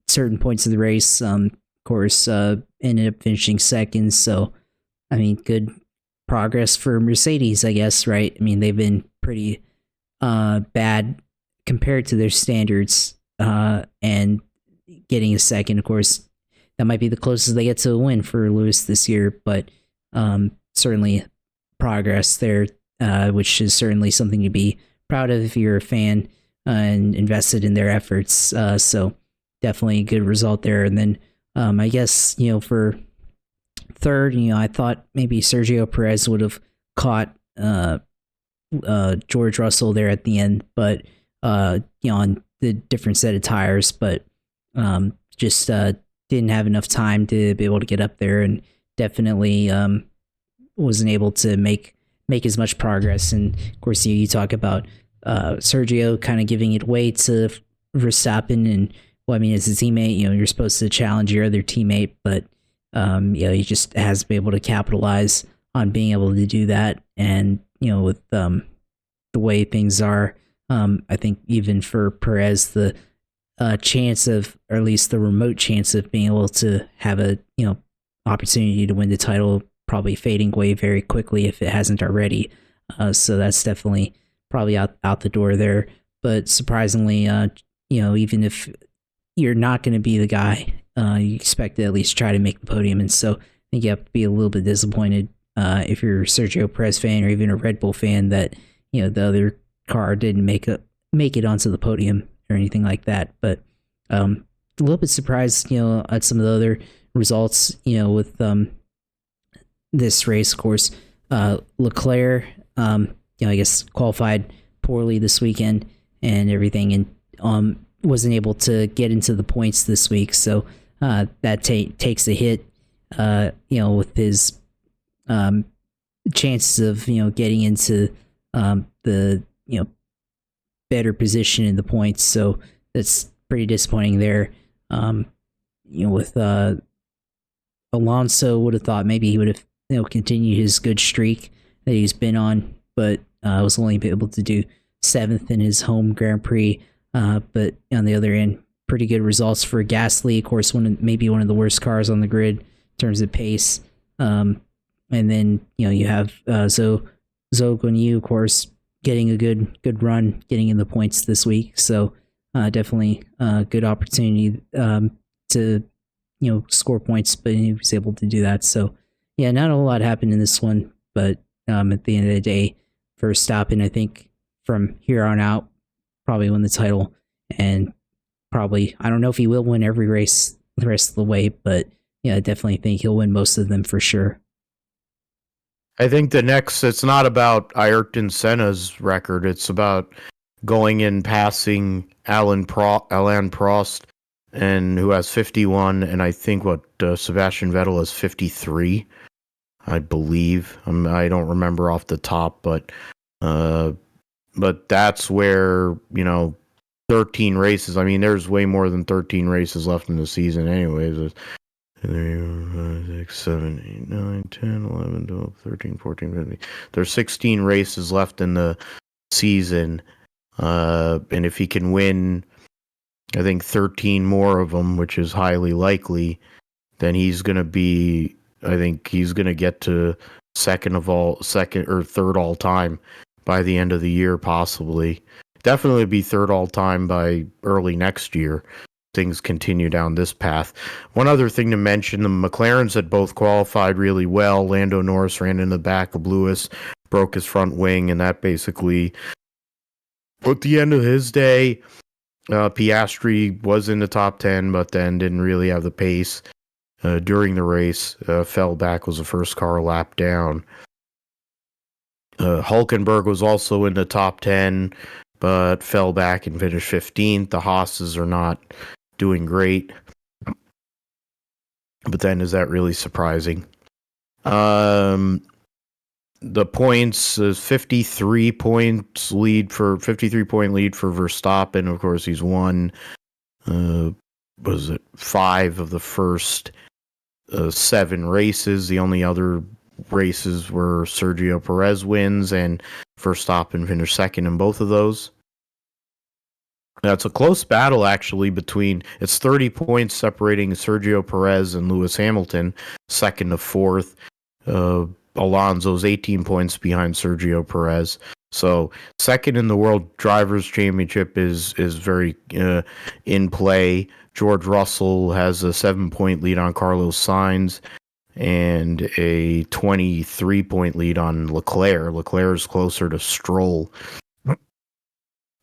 certain points of the race, of course, ended up finishing second. So, I mean, good progress for Mercedes, I guess, right? I mean, they've been pretty bad compared to their standards, and getting a second, of course, that might be the closest they get to a win for Lewis this year, but certainly progress there, which is certainly something to be proud of if you're a fan and invested in their efforts. So definitely a good result there. And then I guess, for third, I thought maybe Sergio Perez would have caught George Russell there at the end, but on the different set of tires, but just didn't have enough time to be able to get up there, and definitely wasn't able to make as much progress. And of course, you talk about Sergio kind of giving it away to Verstappen, and well, I mean, as a teammate, you're supposed to challenge your other teammate, but he just hasn't been able to capitalize on being able to do that. And with the way things are, I think even for Perez, the chance of, or at least the remote chance of being able to have a opportunity to win the title probably fading away very quickly if it hasn't already. So that's definitely probably out the door there. But surprisingly, even if you're not going to be the guy, you expect to at least try to make the podium. And so I think you have to be a little bit disappointed if you're a Sergio Perez fan or even a Red Bull fan that the other car didn't make it onto the podium or anything like that. But a little bit surprised, at some of the other results, with this race. Of course, Leclerc, I guess qualified poorly this weekend and everything, and wasn't able to get into the points this week. So that takes a hit, with his chances of getting into the better position in the points. So that's pretty disappointing there. With Alonso, would have thought maybe he would have continued his good streak that he's been on, but was only able to do 7th in his home Grand Prix. But on the other end, pretty good results for Gasly. Of course, maybe one of the worst cars on the grid in terms of pace. And then you have Zhou Guanyu, of course, getting a good run, getting in the points this week. So definitely a good opportunity to score points, but he was able to do that. So yeah, not a whole lot happened in this one, but at the end of the day, Verstappen, I think from here on out, probably win the title, and probably, I don't know if he will win every race the rest of the way, but yeah, I definitely think he'll win most of them for sure. I think it's not about Ayrton Senna's record. It's about going and passing Alain Prost, and who has 51, and I think Sebastian Vettel has 53, I believe. I don't remember off the top, but that's where 13 races. I mean, there's way more than 13 races left in the season, anyways. 6, 7, 8, 9, 10, 11, 12, 13, 14, 15. There's 16 races left in the season. And if he can win, I think 13 more of them, which is highly likely, then he's going to get to second or third all time by the end of the year, possibly. Definitely be third all time by early next year. Things continue down this path. One other thing to mention, the McLarens had both qualified really well. Lando Norris ran in the back of Lewis, broke his front wing, and that basically put the end of his day. Piastri was in the top 10, but then didn't really have the pace during the race. Fell back, was the first car a lap down. Hulkenberg was also in the top 10, but fell back and finished 15th. The Haas's are not doing great. But then, is that really surprising? The points is 53 point lead for Verstappen. Of course, he's won. Was it 5 of the first 7 races? The only other races were Sergio Perez wins, and Verstappen finished second in both of those. That's a close battle, actually, it's 30 points separating Sergio Perez and Lewis Hamilton, second to fourth. Alonso's 18 points behind Sergio Perez. So second in the World Drivers' Championship is very in play. George Russell has a 7-point lead on Carlos Sainz and a 23-point lead on Leclerc. Leclerc is closer to Stroll,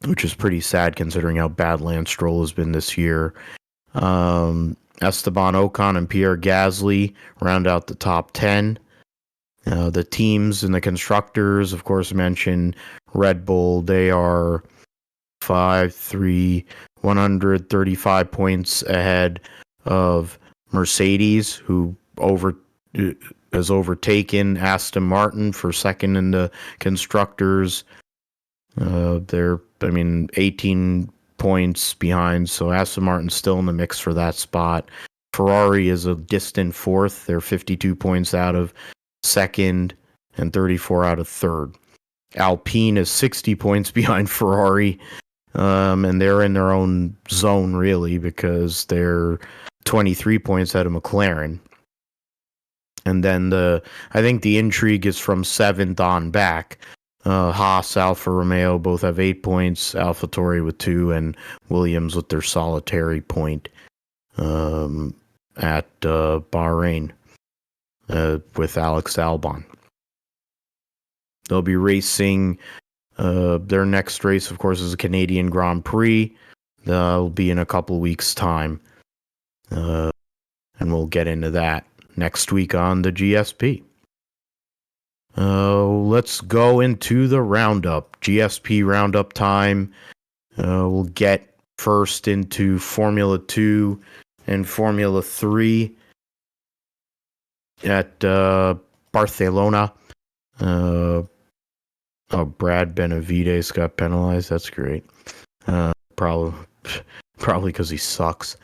which is pretty sad considering how bad Lance Stroll has been this year. Esteban Ocon and Pierre Gasly round out the top 10. The teams and the constructors, of course, mentioned Red Bull. They are 135 points ahead of Mercedes, who has overtaken Aston Martin for second in the constructors. They're 18 points behind, so Aston Martin's still in the mix for that spot. Ferrari is a distant fourth. They're 52 points out of second and 34 out of third. Alpine is 60 points behind Ferrari, and they're in their own zone, really, because they're 23 points out of McLaren. And then I think the intrigue is from seventh on back. Haas, Alfa Romeo both have 8 points, AlphaTauri with 2, and Williams with their solitary point at Bahrain with Alex Albon. They'll be racing. Their next race, of course, is a Canadian Grand Prix. That'll be in a couple weeks' time. And we'll get into that next week on the GSP. Let's go into the roundup. GSP roundup time. We'll get first into Formula 2 and Formula 3 at Barcelona. Brad Benavides got penalized. That's great. Probably because he sucks.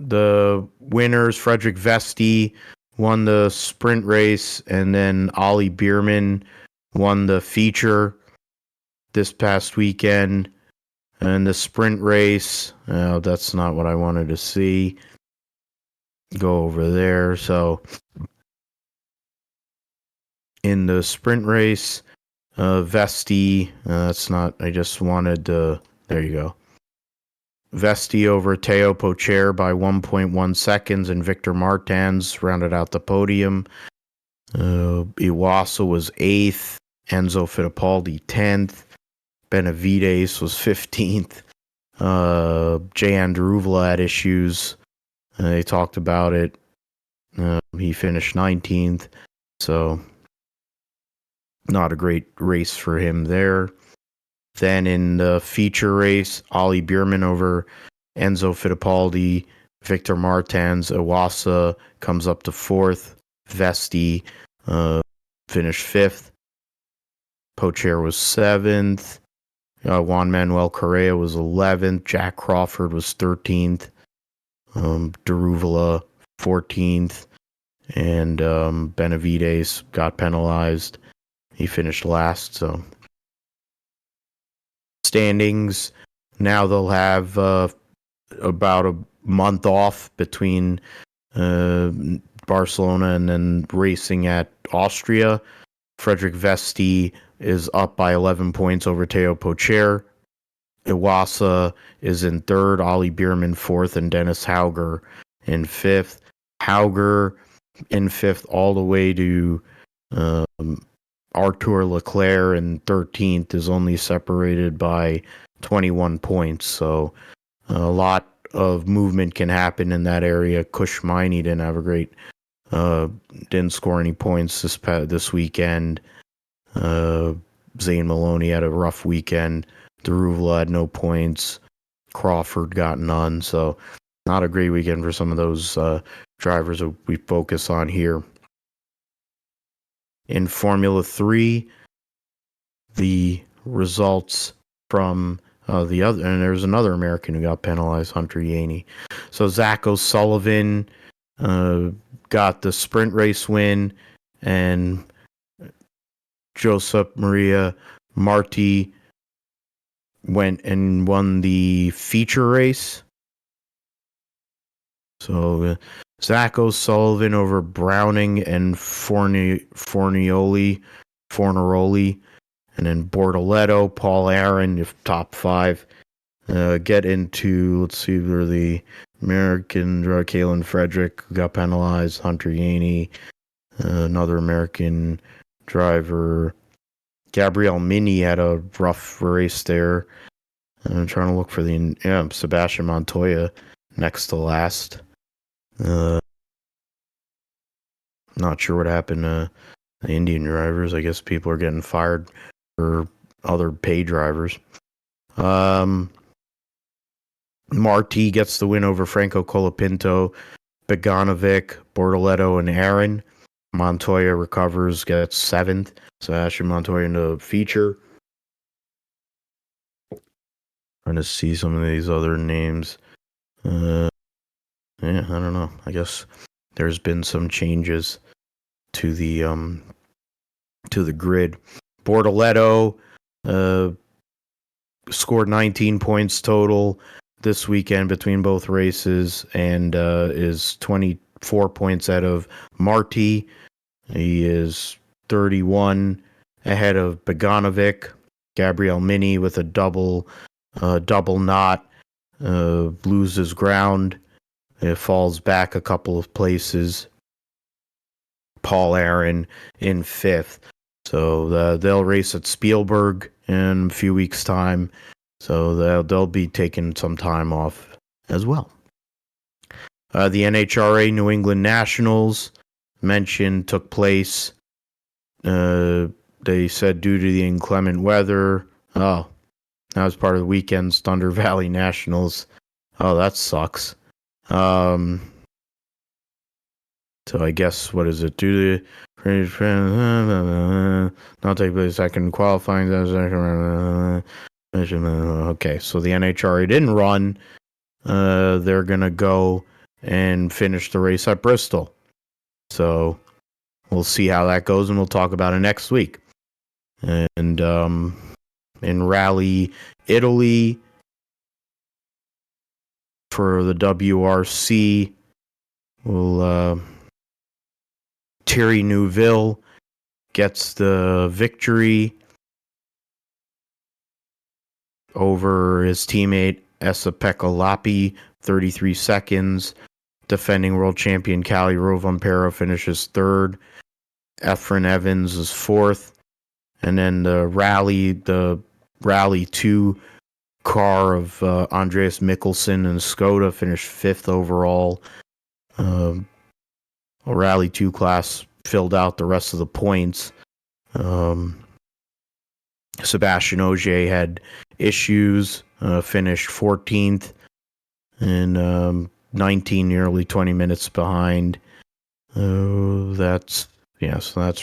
The winners, Frederick Vesti won the sprint race, and then Ollie Bierman won the feature this past weekend. And the sprint race, that's not what I wanted to see. Go over there. So in the sprint race, Vesti, that's not, I just wanted to, there you go. Vesti over Teo Pocher by 1.1 seconds, and Victor Martins rounded out the podium. Iwasa was 8th, Enzo Fittipaldi 10th, Benavides was 15th. Jan Daruvula had issues. They talked about it. He finished 19th, so not a great race for him there. Then in the feature race, Ollie Bierman over Enzo Fittipaldi, Victor Martins. Iwasa comes up to 4th. Vesti finished 5th. Pocher was 7th. Juan Manuel Correa was 11th. Jack Crawford was 13th. Daruvula 14th. And Benavides got penalized. He finished last, so standings. Now they'll have about a month off between Barcelona and then racing at Austria. Frederick Vesti is up by 11 points over Teo Pocher. Iwasa is in 3rd, Ollie Bierman 4th, and Dennis Hauger in 5th. Hauger in 5th all the way to Arthur Leclerc in 13th is only separated by 21 points. So a lot of movement can happen in that area. Kush Miney didn't have a great, didn't score any points this weekend. Zane Maloney had a rough weekend. Daruvula had no points. Crawford got none. So not a great weekend for some of those drivers that we focus on here. In Formula 3, the results from the other, and there's another American who got penalized, Hunter Yaney. So Zach O'Sullivan got the sprint race win, and Josep Maria Marti went and won the feature race. So Zach O'Sullivan over Browning and Fornaroli, and then Bortoleto, Paul Aaron, if top 5. Get into, let's see, where the American Kalen Frederick got penalized, Hunter Yaney, another American driver. Gabriel Mini had a rough race there. I'm trying to look for Sebastian Montoya next to last. Not sure what happened to the Indian drivers. I guess people are getting fired for other pay drivers. Marti gets the win over Franco Colapinto, Beganovic, Bortoleto, and Aaron. Montoya recovers, gets 7th. Sebastian Montoya in the feature. Trying to see some of these other names. I don't know. I guess there's been some changes to the grid. Bortoleto scored 19 points total this weekend between both races and is 24 points out of Marti. He is 31 ahead of Beganovic. Gabriel Mini with a double knot loses ground. It falls back a couple of places. Paul Aaron in 5th. So they'll race at Spielberg in a few weeks' time. So they'll be taking some time off as well. The NHRA New England Nationals mentioned took place. They said due to the inclement weather. Oh, that was part of the weekend's Thunder Valley Nationals. Oh, that sucks. So I guess, what is it? Due to not take place second qualifying. Okay, so the NHRA didn't run. They're gonna go and finish the race at Bristol. So we'll see how that goes, and we'll talk about it next week. And in Rally Italy for the WRC, Thierry Neuville gets the victory over his teammate Esa-Pekka Lappi, 33 seconds. Defending world champion Kalle Rovanperä finishes 3rd. Efren Evans is 4th. And then the Rally 2 car of Andreas Mikkelsen and Skoda finished 5th overall. A Rally 2 class filled out the rest of the points. Sebastian Ogier had issues, finished 14th and 19, nearly 20 minutes behind. So that's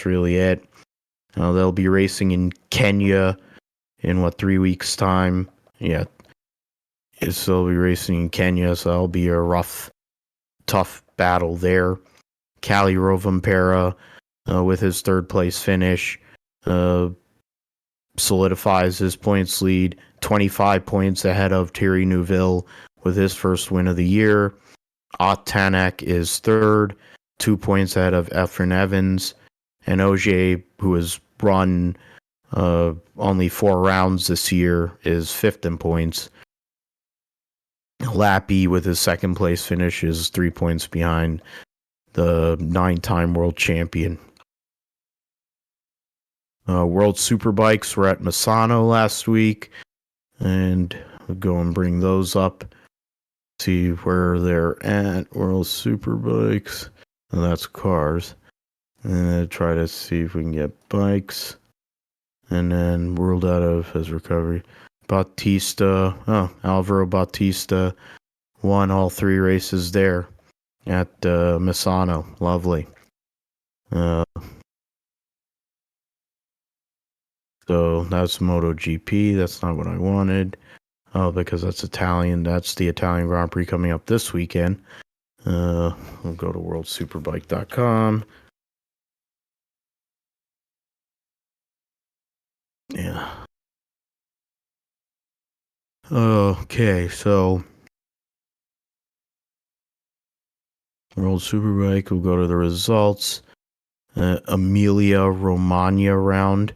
really it. They'll be racing in Kenya in 3 weeks' time. Yeah, so they'll be racing in Kenya, so that'll be a tough battle there. Kalle Rovanperä, with his 3rd place finish, solidifies his points lead, 25 points ahead of Thierry Neuville with his first win of the year. Ott Tanak is 3rd, 2 points ahead of Efren Evans, and Ogier, who has run only 4 rounds this year, is 5th in points. Lappi, with his 2nd place finish, is 3 points behind the 9-time world champion. World Superbikes were at Misano last week, and we'll go and bring those up. See where they're at. World Superbikes. Oh, that's cars. And try to see if we can get bikes. And then ruled out of his recovery. Alvaro Bautista won all 3 races there at Misano. Lovely. So that's MotoGP. That's not what I wanted. Oh, because that's Italian. That's the Italian Grand Prix coming up this weekend. We'll go to worldsuperbike.com. Yeah. Okay, so World Superbike, we'll go to the results. Emilia Romagna round.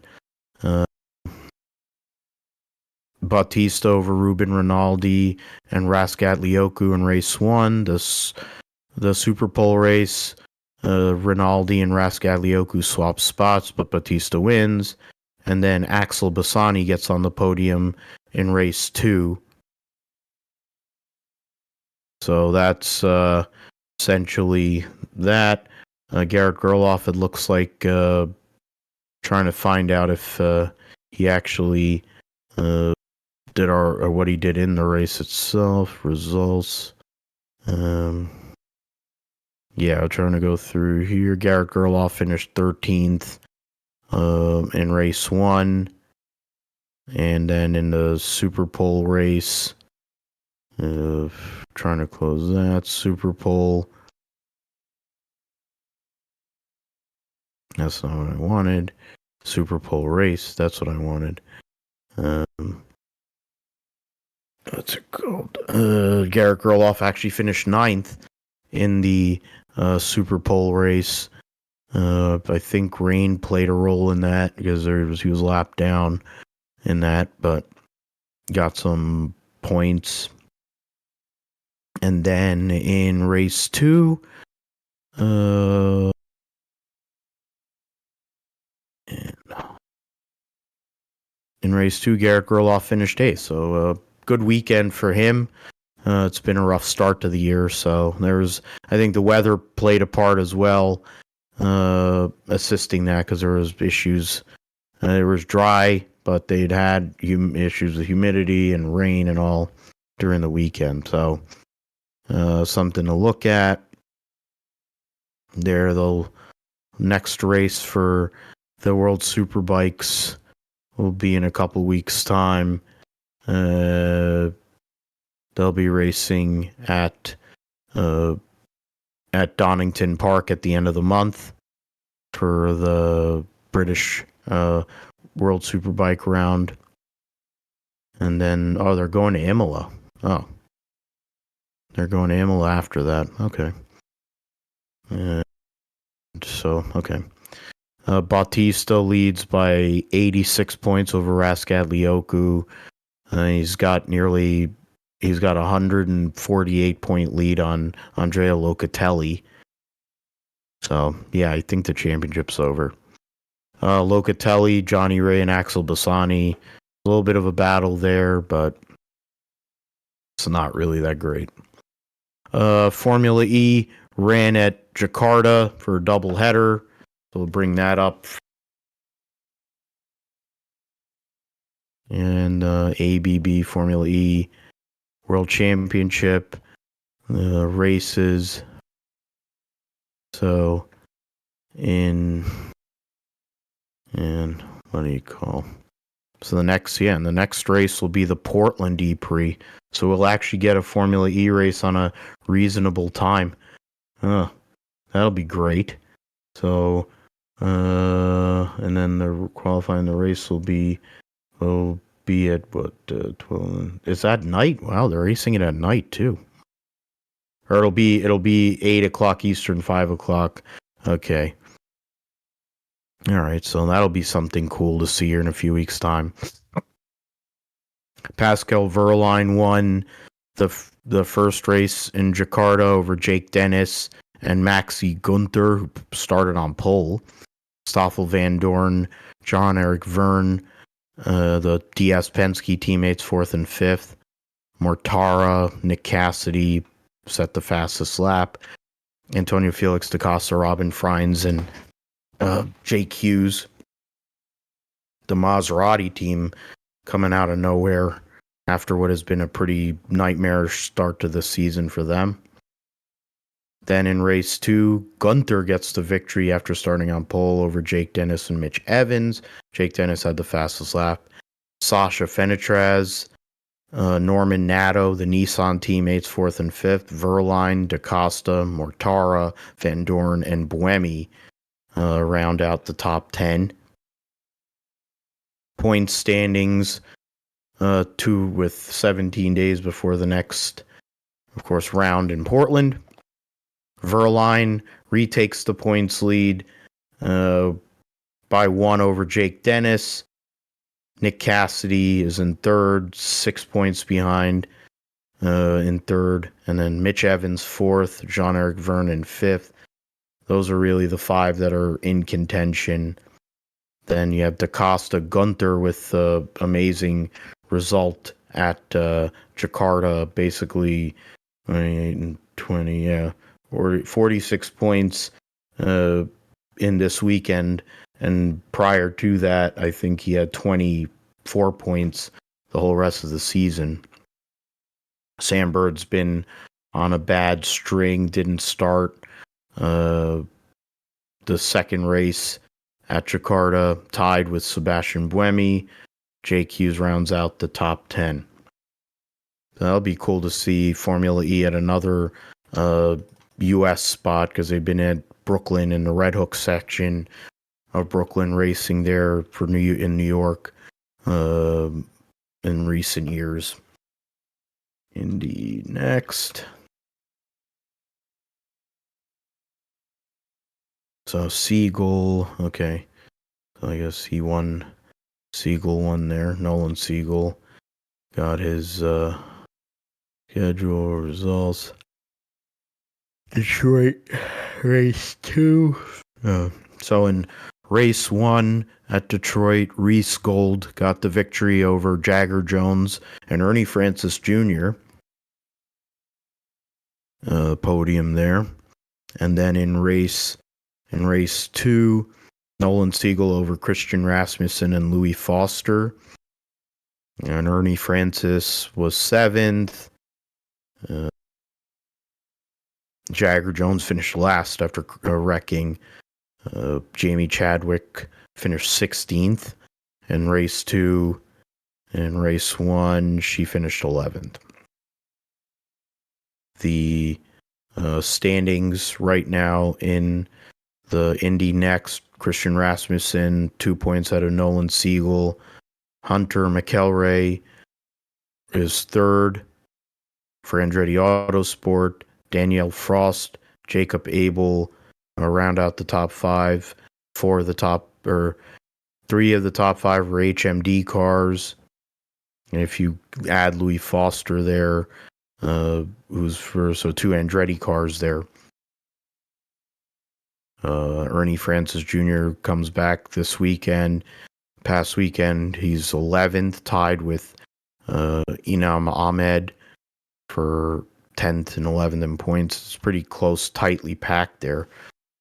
Bautista over Ruben Rinaldi and Rascat Lioku in race 1. The Super Pole race, Rinaldi and Rascat Lioku swap spots, but Bautista wins. And then Axel Bassani gets on the podium in race 2. So that's essentially that. Garrett Gerloff, it looks like trying to find out if he actually did or what he did in the race itself. Results. Yeah, I'm trying to go through here. Garrett Gerloff finished 13th in race 1. And then in the Super Pole race, trying to close that. Super Pole. That's not what I wanted. Super Pole race. That's what I wanted. What's it called? Garrett Gerloff actually finished 9th in the Super Pole race. I think rain played a role in that because he was lapped down in that, but got some points. And then in race 2, Garrett Gerloff finished 8th. So good weekend for him. It's been a rough start to the year, so I think the weather played a part as well, assisting that because there was issues. It was dry, but they'd had issues with humidity and rain and all during the weekend. So something to look at. There, the next race for the World Superbikes will be in a couple weeks' time. They'll be racing at Donington Park at the end of the month for the British World Superbike round. And then, they're going to Imola. Oh. They're going to Imola after that. Okay. Okay. Bautista leads by 86 points over Rascat Lioku. He's got a 148 point lead on Andrea Locatelli. So, yeah, I think the championship's over. Locatelli, Johnny Ray, and Axel Bassani. A little bit of a battle there, but it's not really that great. Formula E ran at Jakarta for a doubleheader. So we'll bring that up. And ABB Formula E World Championship races. So what do you call? So the next race will be the Portland E-Prix. So we'll actually get a Formula E race on a reasonable time. That'll be great. So, and then the qualifying the race will be at 12. Is that night? Wow, they're racing it at night too. Or it'll be 8:00 Eastern, 5:00. Okay. All right, so that'll be something cool to see here in a few weeks' time. Pascal Wehrlein won the first race in Jakarta over Jake Dennis and Maxi Gunther, who started on pole. Stoffel Van Dorn, John Eric Verne, the DS Penske teammates 4th and 5th. Mortara, Nick Cassidy set the fastest lap. Antonio Felix da Costa, Robin Freins, and Jake Hughes. The Maserati team coming out of nowhere after what has been a pretty nightmarish start to the season for them. Then in race 2, Gunther gets the victory after starting on pole over Jake Dennis and Mitch Evans. Jake Dennis had the fastest lap. Sasha Fenitraz, Norman Nato, the Nissan teammates 4th and 5th. Wehrlein, Da Costa, Mortara, Van Dorn, and Buemi round out the top 10. Point standings. with 17 days before the next, of course, round in Portland. Verline retakes the points lead by 1 over Jake Dennis. Nick Cassidy is in third, 6 points behind in third. And then Mitch Evans fourth, Jean-Eric Vernon fifth. Those are really the 5 that are in contention. Then you have DaCosta Gunther with the amazing result at Jakarta, basically 20, yeah, or 46 points in this weekend. And prior to that, I think he had 24 points the whole rest of the season. Sam Bird's been on a bad string, didn't start the second race at Jakarta, tied with Sebastian Buemi. Jake Hughes rounds out the top 10. So that'll be cool to see Formula E at another U.S. spot, because they've been at Brooklyn in the Red Hook section of Brooklyn racing there in New York in recent years. Indy next. So Siegel, okay. So I guess he won. Siegel won there. Nolan Siegel got his schedule results. Detroit race 2. So in race 1 at Detroit, Reese Gold got the victory over Jagger Jones and Ernie Francis Jr. Podium there. And then in race 2, Nolan Siegel over Christian Rasmussen and Louis Foster. And Ernie Francis was 7th. Jagger Jones finished last after wrecking. Jamie Chadwick finished 16th in race 2. In race 1, she finished 11th. The standings right now in the Indy next, Christian Rasmussen, 2 points out of Nolan Siegel. Hunter McElray is third for Andretti Autosport. Danielle Frost, Jacob Abel round out the top 5. 3 of the top 5 were HMD cars. And if you add Louis Foster there, who's for 2 Andretti cars there. Ernie Francis Jr. comes back this weekend. Past weekend, he's 11th, tied with Inam Ahmed for 10th and 11th in points. It's pretty close, tightly packed there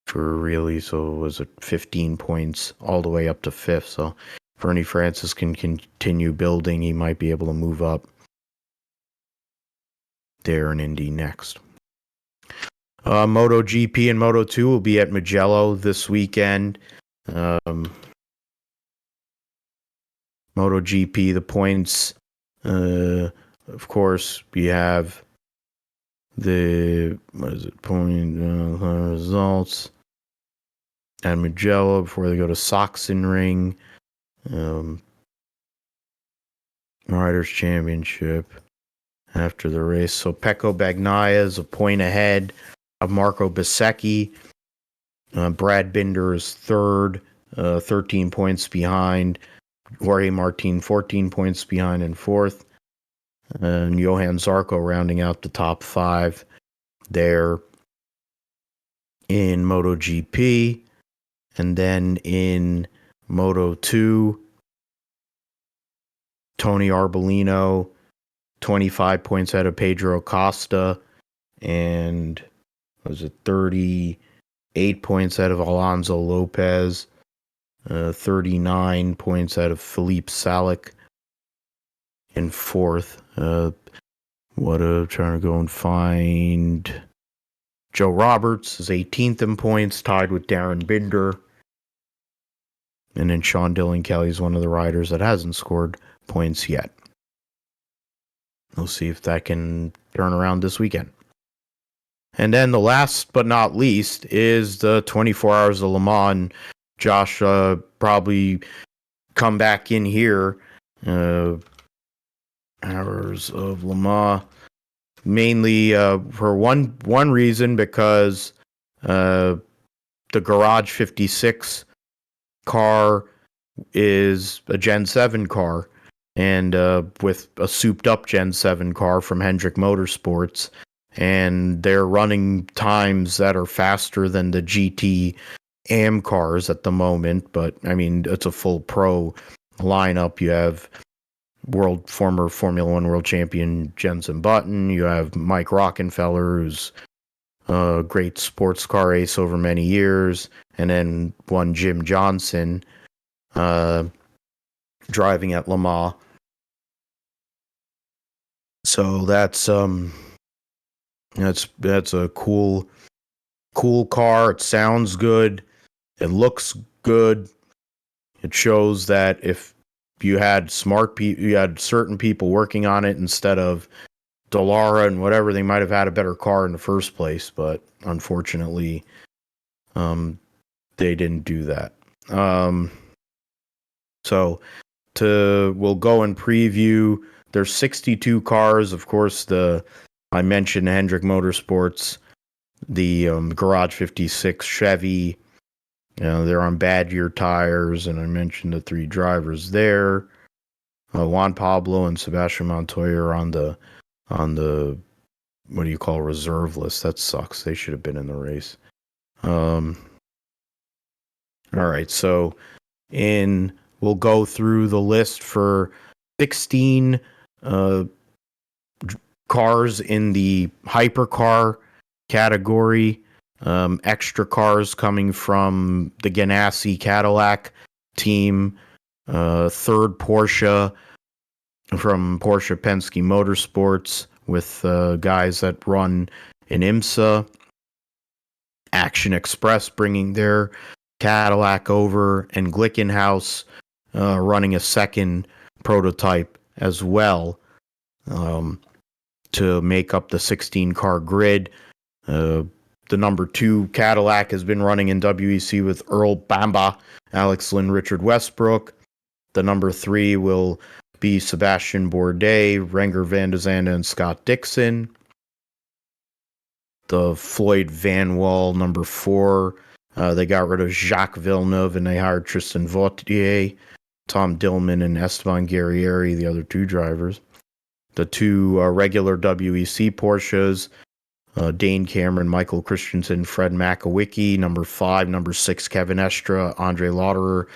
for really. So it was 15 points all the way up to 5th. So if Ernie Francis can continue building, he might be able to move up there in Indy next. MotoGP and Moto2 will be at Mugello this weekend. MotoGP, the points, of course, we have the results at Mugello before they go to Sachsenring. Riders' Championship after the race. So Pecco Bagnaia is a point ahead of Marco Bezzecchi. Brad Binder is third, 13 points behind. Jorge Martin, 14 points behind in fourth. And Johan Zarco rounding out the top 5 there in MotoGP. And then in Moto2, Tony Arbolino, 25 points out of Pedro Acosta, and 38 points out of Alonso Lopez, 39 points out of Philippe Salic in fourth. Trying to go and find Joe Roberts is 18th in points, tied with Darren Binder. And then Sean Dillon Kelly is one of the riders that hasn't scored points yet. We'll see if that can turn around this weekend. And then the last but not least is the 24 Hours of Le Mans. Josh probably come back in here Hours of Le Mans. Mainly for one reason, because the Garage 56 car is a Gen 7 car, and with a souped-up Gen 7 car from Hendrick Motorsports, and they're running times that are faster than the GT AM cars at the moment. But I mean, it's a full pro lineup. You have former Formula One world champion Jensen Button. You have Mike Rockenfeller, who's a great sports car ace over many years, and then one Jim Johnson driving at Le Mans. So that's a cool car. It sounds good. It looks good. It shows that if you had smart people, you had certain people working on it instead of Dallara and whatever, they might have had a better car in the first place. But unfortunately, they didn't do that. So we'll go and preview. There's 62 cars. Of course, I mentioned Hendrick Motorsports, the Garage 56 Chevy. They're on Badger tires, and I mentioned the 3 drivers there. Juan Pablo and Sebastian Montoya are on the what do you call, reserve list. That sucks. They should have been in the race. All right, so we'll go through the list for 16 cars in the hypercar category. Extra cars coming from the Ganassi Cadillac team. Third Porsche from Porsche Penske Motorsports with guys that run in IMSA. Action Express bringing their Cadillac over, and Glickenhaus running a second prototype as well to make up the 16-car grid. The number 2 Cadillac has been running in WEC with Earl Bamba, Alex Lynn, Richard Westbrook. The number 3 will be Sebastian Bourdais, Renger van der Zande, and Scott Dixon. The Floyd Van Wall, number 4, they got rid of Jacques Villeneuve and they hired Tristan Vautier, Tom Dillman, and Esteban Guerrieri, the other 2 drivers. The 2 regular WEC Porsches, Dane Cameron, Michael Christensen, Fred Makowicki, number 5, number 6, Kevin Estra, Andre Lauderer,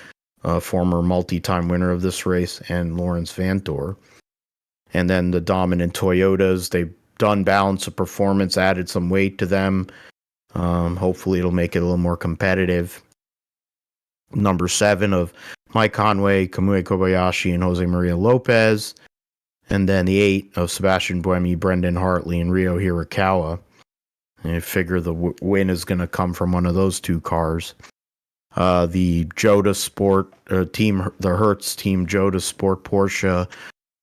former multi-time winner of this race, and Lawrence Vantor. And then the dominant Toyotas, they've done balance of performance, added some weight to them. Hopefully it'll make it a little more competitive. Number 7 of Mike Conway, Kamui Kobayashi, and Jose Maria Lopez. And then the 8 of Sebastian Buemi, Brendan Hartley, and Ryo Hirakawa. And I figure the win is going to come from one of those 2 cars. The Joda Sport team, the Hertz team Joda Sport Porsche,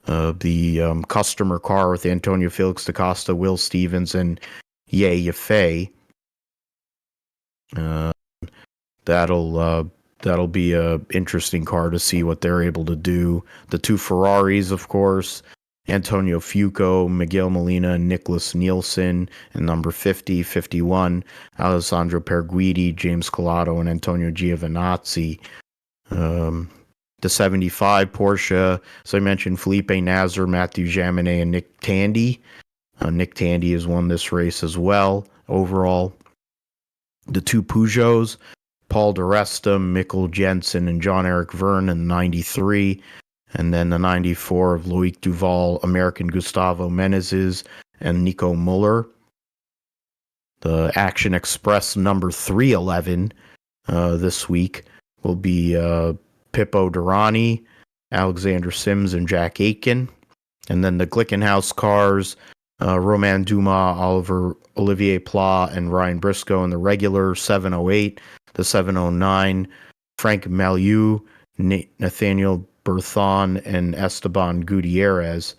the customer car with Antonio Felix da Costa, Will Stevens, and Ye Yafei. That'll be a interesting car to see what they're able to do. The 2 Ferraris, of course, Antonio Fuoco, Miguel Molina, and Nicholas Nielsen, and number 50, 51, Alessandro Perguidi, James Colato, and Antonio Giovinazzi. The 75 Porsche, as I mentioned, Felipe Nasr, Matthew Jaminet, and Nick Tandy. Nick Tandy has won this race as well, overall. The 2 Peugeots, Paul di Resta, Mikkel Jensen, and John-Eric Verne in the 93. And then the 94 of Loic Duval, American Gustavo Menezes, and Nico Muller. The Action Express number 311 this week will be Pippo Durrani, Alexander Sims, and Jack Aitken. And then the Glickenhaus cars, Romain Dumas, Olivier Pla, and Ryan Briscoe in the regular 708. The 709, Frank Malieu, Nathaniel Berthon, and Esteban Gutierrez,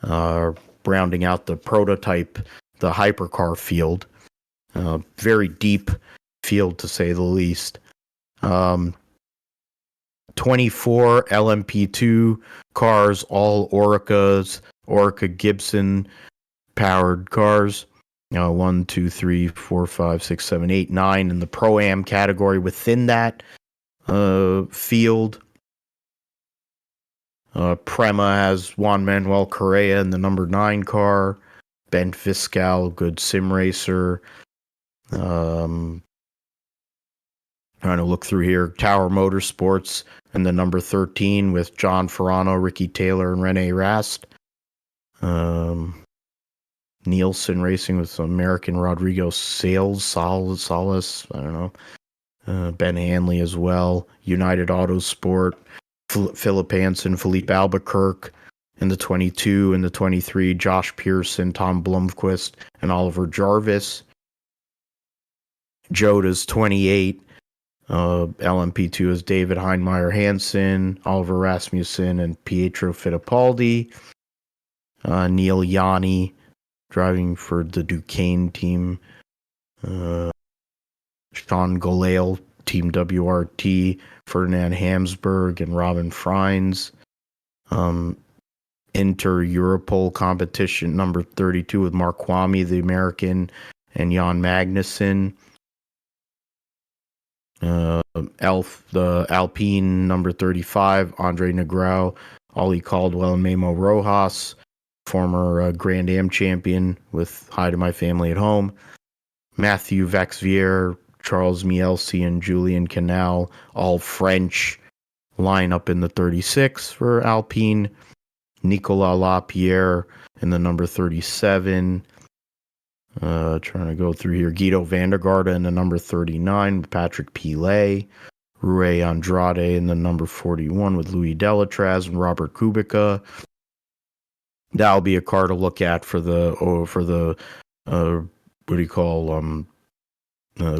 rounding out the prototype, the hypercar field. Very deep field, to say the least. 24 LMP2 cars, all Oricas, Orca Gibson powered cars. 1, 2, 3, 4, 5, 6, 7, 8, 9 in the Pro-Am category within that field. Prema has Juan Manuel Correa in the number 9 car. Ben Fiscal, good sim racer. Trying to look through here. Tower Motorsports in the number 13 with John Ferrano, Ricky Taylor, and Rene Rast. Nielsen Racing with American Rodrigo Salas, I don't know. Ben Hanley as well. United Autosport, Philip Hansen, Philippe Albuquerque in the 22, in the 23, Josh Pearson, Tom Blomqvist, and Oliver Jarvis. Joda's 28. LMP2 is David Heinmeier Hansen, Oliver Rasmussen, and Pietro Fittipaldi. Neil Yanni driving for the Duquesne team. Sean Golale, Team WRT, Ferdinand Hamsberg, and Robin Frines. Inter-Europol competition number 32 with Mark Kwame, the American, and Jan Magnussen. The Alpine number 35, Andre Negrão, Ollie Caldwell, and Memo Rojas, former Grand Am champion with Hi to My Family at Home. Matthew Vaxivière, Charles Mielcy, and Julien Canal, all French, line up in the 36 for Alpine. Nicolas Lapierre in the number 37. Trying to go through here. Guido van der Garde in the number 39 with Patrick Pilet. Rui Andrade in the number 41 with Louis Delatraz and Robert Kubica. That'll be a car to look at for the what do you call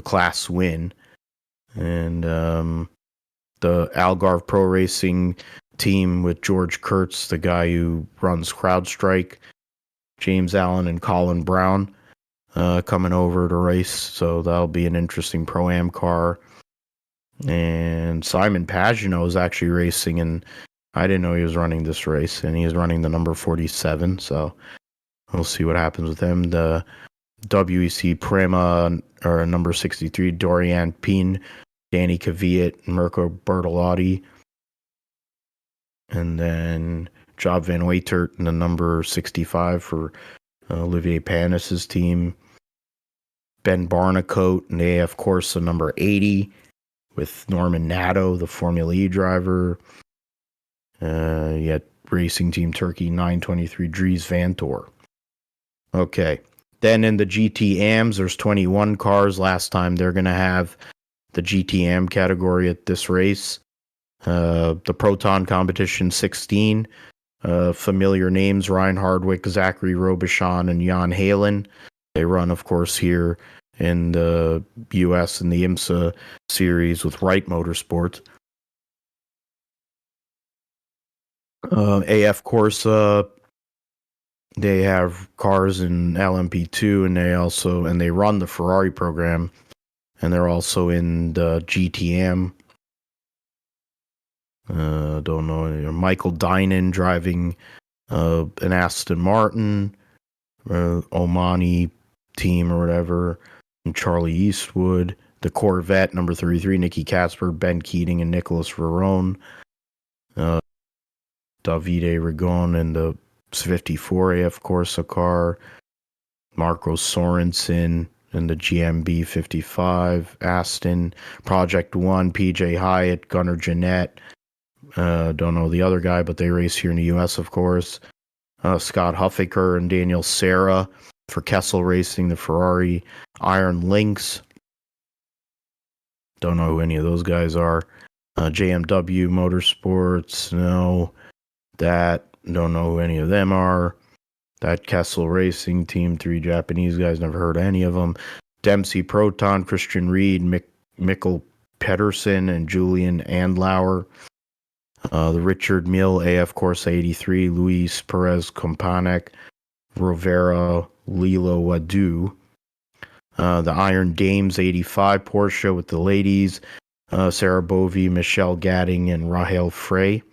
class win. And the Algarve Pro Racing team with George Kurtz, the guy who runs CrowdStrike, James Allen and Colin Brown coming over to race. So that'll be an interesting Pro-Am car. And Simon Pagenaud is actually racing, and I didn't know he was running this race, and he's running the number 47. So we'll see what happens with him. The WEC Prema, or number 63, Dorian Pin, Danny Kvyat, and Mirko Bertolotti. And then Job Van Waitert in the number 65 for Olivier Panis' team. Ben Barnicoat in the AF Corsa number 80 with Norman Nato, the Formula E driver. Yet Racing Team Turkey 923 Dries Vanthoor. Okay. Then in the GT-AMs, there's 21 cars. Last time they're going to have the GT-AM category at this race. The Proton competition 16. Familiar names: Ryan Hardwick, Zachary Robichon, and Jan Halen. They run, of course, here in the US in the IMSA series with Wright Motorsports. AF Corsa, they have cars in LMP2, and they run the Ferrari program, and they're also in the GTM. Don't know. Michael Dinan driving an Aston Martin, Omani team or whatever, and Charlie Eastwood. The Corvette number 33, Nicky Casper, Ben Keating, and Nicholas Verone. Davide Rigon in the 54 AF Corsa car. Marco Sorensen in the GMB 55 Aston. Project One, PJ Hyatt, Gunnar Jeanette. Don't know the other guy, but they race here in the US, of course. Scott Huffaker and Daniel Serra for Kessel Racing, the Ferrari. Iron Lynx. Don't know who any of those guys are. JMW Motorsports, no. That, don't know who any of them are. That Kessel Racing team, 3 Japanese guys, never heard of any of them. Dempsey Proton, Christian Reed, Mikkel Pedersen, and Julian Andlauer. The Richard Mill AF Corsa 83, Luis Perez Companek, Rovera Lilo Wadu. The Iron Dames 85 Porsche with the ladies, Sarah Bovey, Michelle Gadding, and Rahel Frey.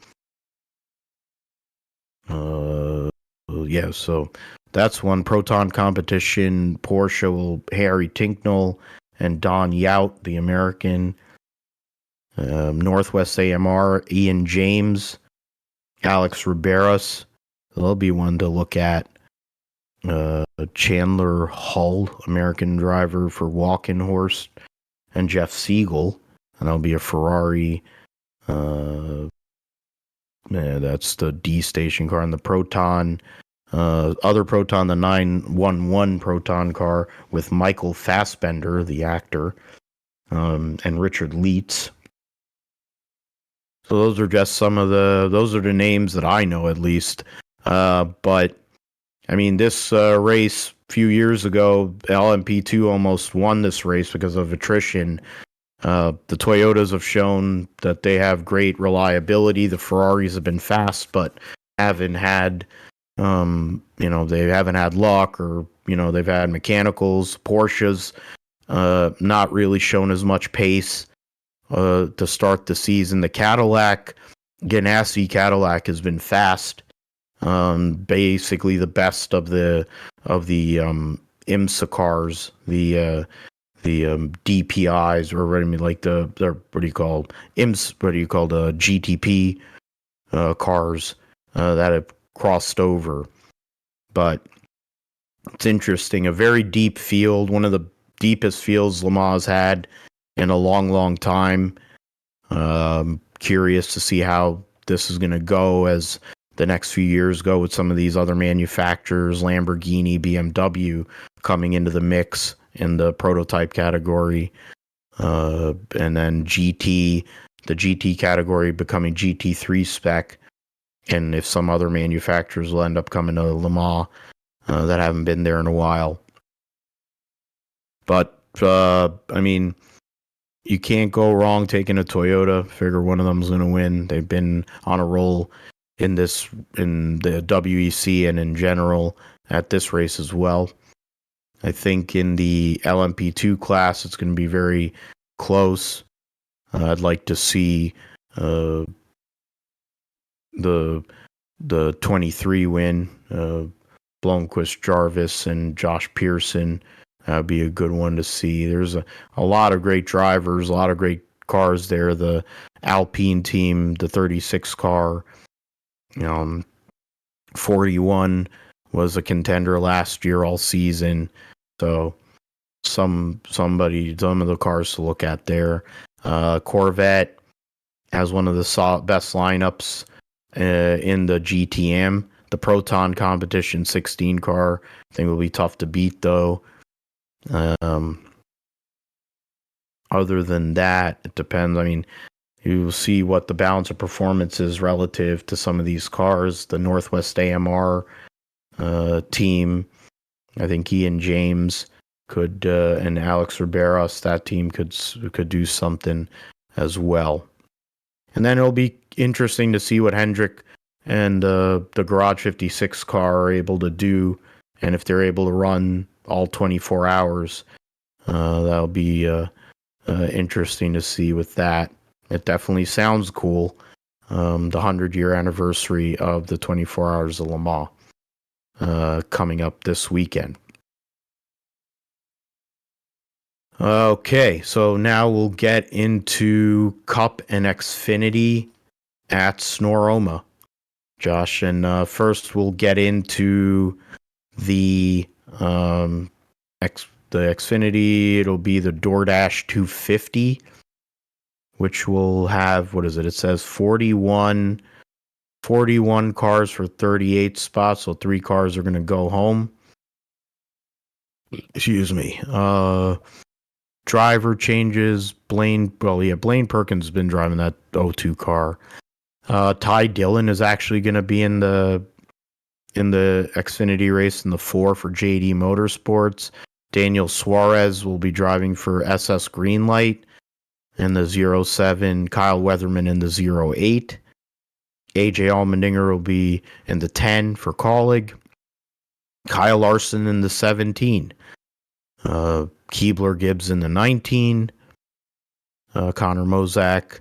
yeah, so that's one. Proton competition, Porsche will Harry Tinknell and Don Yout, the American. Northwest AMR, Ian James, Alex Riberas. There'll be one to look at. Chandler Hull, American driver for Walking Horse, and Jeff Siegel. And that'll be a Ferrari. That's the D station car. And the Proton, other Proton, the 911 Proton car with Michael Fassbender, the actor, and Richard Leitz. So those are just those are the names that I know at least. But I mean, this race a few years ago, LMP2 almost won this race because of attrition. The Toyotas have shown that they have great reliability. The Ferraris have been fast, but haven't had, they haven't had luck, or they've had mechanicals. Porsche's not really shown as much pace to start the season. The Ganassi Cadillac has been fast. Basically the best of the IMSA cars, the DPIs, or like the what do you call IMS? What do you call the GTP cars that have crossed over? But it's interesting. A very deep field, one of the deepest fields Le Mans had in a long, long time. Curious to see how this is going to go as the next few years go with some of these other manufacturers, Lamborghini, BMW, coming into the mix in the prototype category. And then the GT category becoming GT3 spec. And if some other manufacturers will end up coming to Le Mans that haven't been there in a while. But, I mean, you can't go wrong taking a Toyota. Figure one of them's going to win. They've been on a roll in the WEC and in general at this race as well. I think in the LMP2 class, it's going to be very close. I'd like to see the 23 win, Blomqvist, Jarvis, and Josh Pearson. That would be a good one to see. There's a lot of great drivers, a lot of great cars there. The Alpine team, the 36 car, 41 was a contender last year all season. So some of the cars to look at there. Corvette has one of the best lineups in the GTM. The Proton competition 16 car, I think will be tough to beat though. Other than that, it depends. I mean, you will see what the balance of performance is relative to some of these cars. The Northwest AMR team, I think Ian James could, and Alex Riberas, that team could do something as well. And then it'll be interesting to see what Hendrick and the Garage 56 car are able to do, and if they're able to run all 24 hours. That'll be interesting to see with that. It definitely sounds cool. The 100-year anniversary of the 24 Hours of Le Mans coming up this weekend. Okay, so now we'll get into Cup and Xfinity at Sonoma, Josh. And first we'll get into the Xfinity. It'll be the DoorDash 250, which will have, what is it? It says 41 cars for 38 spots, so 3 cars are going to go home. Excuse me. Driver changes. Blaine Perkins has been driving that 02 car. Ty Dillon is actually going to be in the Xfinity race in the 4 for JD Motorsports. Daniel Suarez will be driving for SS Greenlight in the 07. Kyle Weatherman in the 08. AJ Allmendinger will be in the 10 for Colleague. Kyle Larson in the 17. Keebler Gibbs in the 19. Connor Mozak,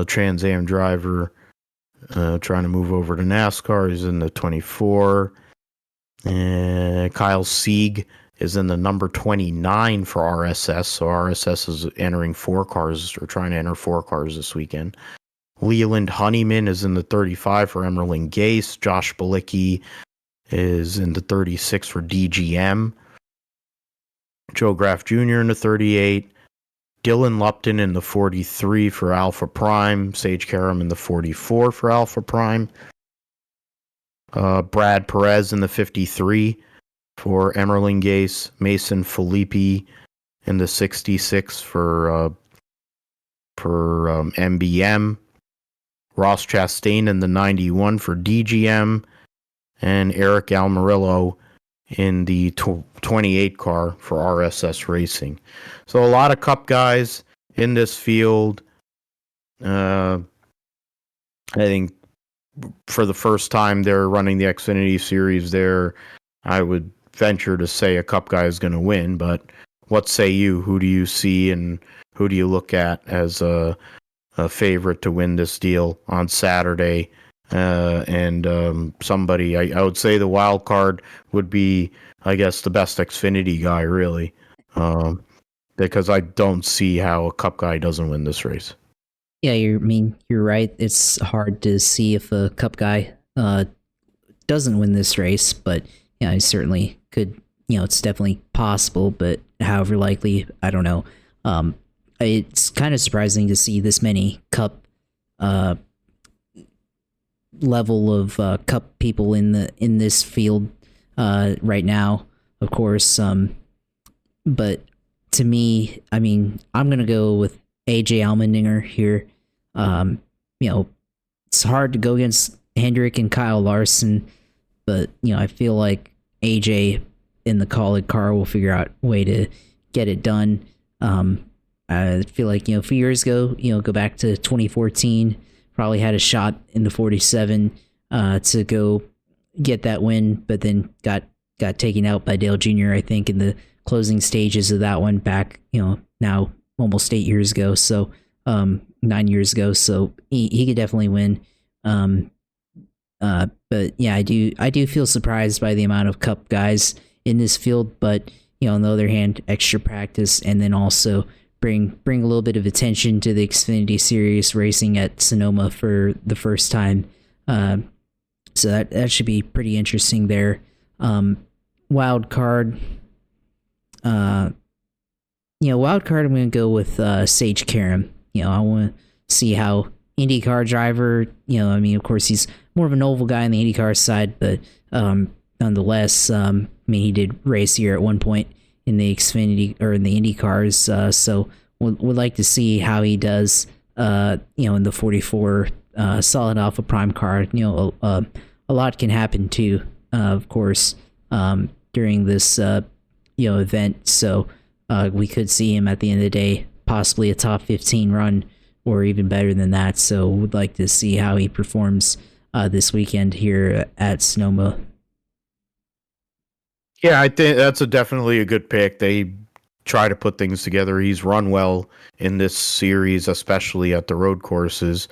Trans Am driver, trying to move over to NASCAR. He's in the 24. Kyle Sieg is in the number 29 for RSS. So RSS is entering 4 cars, or trying to enter 4 cars this weekend. Leland Honeyman is in the 35 for Emerling Gase. Josh Bilicki is in the 36 for DGM. Joe Graff Jr. in the 38. Dylan Lupton in the 43 for Alpha Prime. Sage Karam in the 44 for Alpha Prime. Brad Perez in the 53 for Emerling Gase. Mason Filippi in the 66 for MBM. Ross Chastain in the 91 for DGM. And Eric Almirillo in the 28 car for RSS Racing. So a lot of Cup guys in this field. I think for the first time they're running the Xfinity Series there, I would venture to say a Cup guy is going to win. But what say you? Who do you see and who do you look at as a favorite to win this deal on Saturday? Somebody, I would say the wild card would be, I guess, the best Xfinity guy, really. Because I don't see how a Cup guy doesn't win this race. Yeah, you're right. It's hard to see if a Cup guy doesn't win this race, but yeah, I certainly could. It's definitely possible, but however likely, I don't know. It's kind of surprising to see this many Cup level of Cup people in this field right now, of course. But to me, I mean, I'm gonna go with AJ Allmendinger here. It's hard to go against Hendrick and Kyle Larson, but I feel like AJ in the Kaulig car will figure out a way to get it done. I feel like a few years ago, go back to 2014, probably had a shot in the 47 to go get that win, but then got taken out by Dale Jr. I think in the closing stages of that one back, now almost 8 years ago. So 9 years ago. So he could definitely win. But yeah, I do feel surprised by the amount of Cup guys in this field. But on the other hand, extra practice and then also bring a little bit of attention to the Xfinity Series racing at Sonoma for the first time. So that should be pretty interesting there. Wild card. Wild card, I'm going to go with Sage Karam. I want to see how IndyCar driver, of course, he's more of an oval guy on the IndyCar side, but nonetheless, he did race here at one point in the Xfinity or in the IndyCars, so would like to see how he does, in the 44 solid Alpha Prime car. A lot can happen too, of course, during this, event, so we could see him at the end of the day, possibly a top 15 run or even better than that. So would like to see how he performs this weekend here at Sonoma. Yeah, I think that's definitely a good pick. They try to put things together. He's run well in this series, especially at the road courses.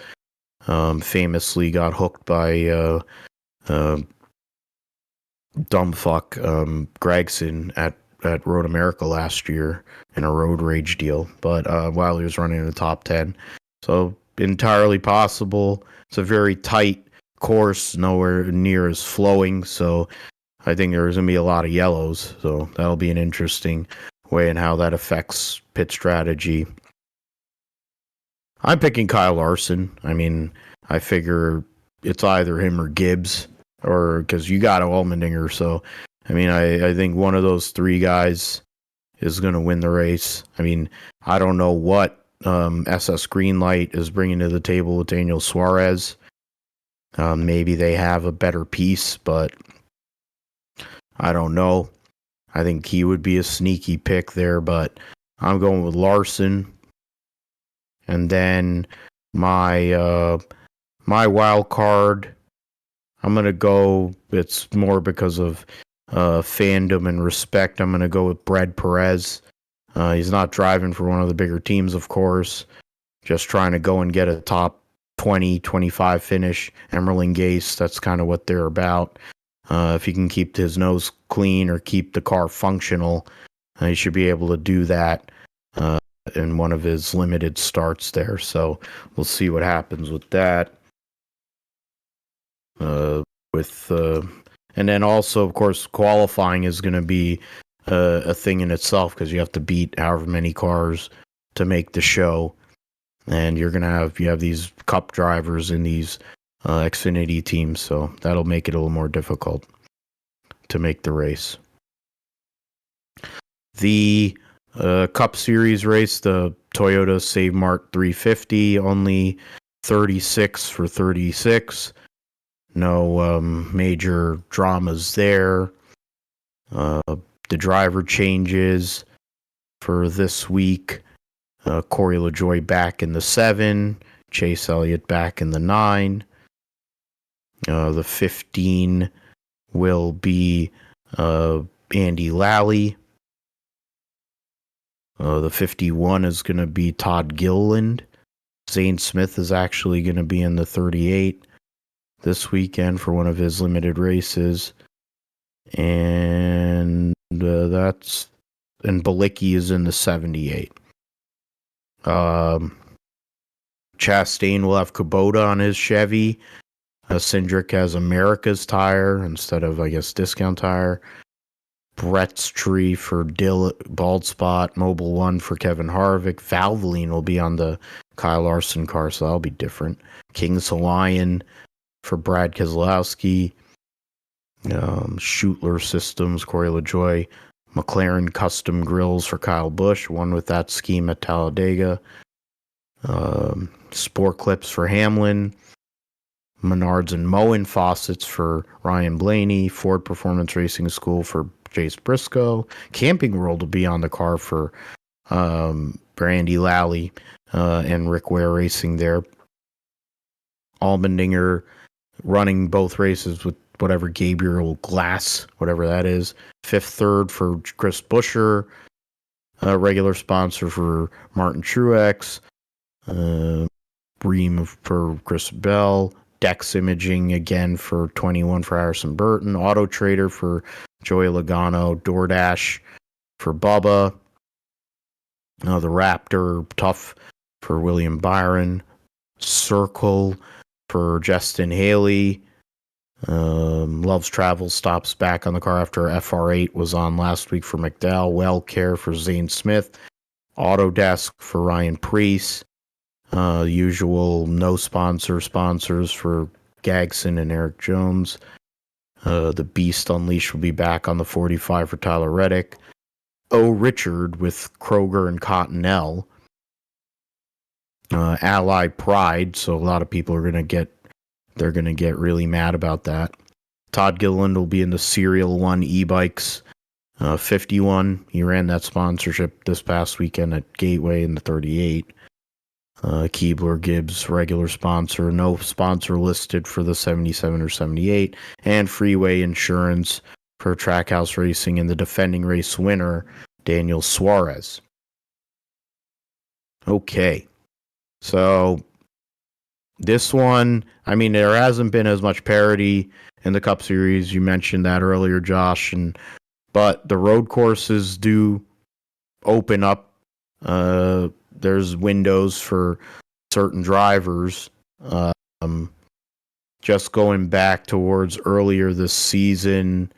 Famously got hooked by dumbfuck Gregson at Road America last year in a road rage deal, but while he was running in the top 10. So entirely possible. It's a very tight course, nowhere near as flowing, so I think there's going to be a lot of yellows, so that'll be an interesting way in how that affects pit strategy. I'm picking Kyle Larson. I mean, I figure it's either him or Gibbs, or because you got Allmendinger, so I mean, I think one of those three guys is going to win the race. I mean, I don't know what SS Greenlight is bringing to the table with Daniel Suarez. Maybe they have a better piece, but I don't know. I think he would be a sneaky pick there, but I'm going with Larson. And then my wild card, I'm going to go, it's more because of fandom and respect. I'm going to go with Brad Perez. He's not driving for one of the bigger teams, of course. Just trying to go and get a top 20, 25 finish. Emerling Gase, that's kind of what they're about. If he can keep his nose clean or keep the car functional, he should be able to do that in one of his limited starts there. So we'll see what happens with that. And then also, of course, qualifying is going to be a thing in itself because you have to beat however many cars to make the show, and you have these cup drivers in these Xfinity teams, so that'll make it a little more difficult to make the race. The Cup Series race, the Toyota Save Mart 350, only 36 for 36. No major dramas there. The driver changes for this week. Corey LaJoie back in the 7. Chase Elliott back in the 9. The 15 will be Andy Lally. The 51 is going to be Todd Gilliland. Zane Smith is actually going to be in the 38 this weekend for one of his limited races. And Balicki is in the 78. Chastain will have Kubota on his Chevy. Cindric has America's tire instead of, I guess, Discount Tire. Brett's Tree for Bald Spot. Mobile One for Kevin Harvick. Valvoline will be on the Kyle Larson car, so that'll be different. King's Hawaiian for Brad Keselowski. Schutler Systems, Corey LaJoie. McLaren Custom Grills for Kyle Busch, one with that scheme at Talladega. Sport Clips for Hamlin. Menards and Moen Faucets for Ryan Blaney. Ford Performance Racing School for Chase Briscoe. Camping World will be on the car for Andy Lally and Rick Ware Racing there. Allmendinger running both races with whatever Gabriel Glass, whatever that is. 5th, 3rd for Chris Buescher. Regular sponsor for Martin Truex. Ream for Chris Bell. Dex Imaging again for 21 for Harrison Burton. Auto Trader for Joey Logano. DoorDash for Bubba. The Raptor Tough for William Byron. Circle for Justin Haley. Loves Travel stops back on the car after FR8 was on last week for McDowell. Well Care for Zane Smith. Autodesk for Ryan Preece. Usual no sponsors for Gagson and Eric Jones. The Beast Unleashed will be back on the 45 for Tyler Reddick. O. Richard with Kroger and Cottonelle. Ally Pride, so a lot of people are going to get really mad about that. Todd Gilliland will be in the Serial 1 e-bikes 51. He ran that sponsorship this past weekend at Gateway in the 38. Keebler Gibbs, regular sponsor. No sponsor listed for the 77 or 78. And Freeway Insurance for Trackhouse Racing and the defending race winner, Daniel Suarez. Okay. So this one, I mean, there hasn't been as much parity in the Cup Series. You mentioned that earlier, Josh, but the road courses do open up. There's windows for certain drivers. Just going back towards earlier this season,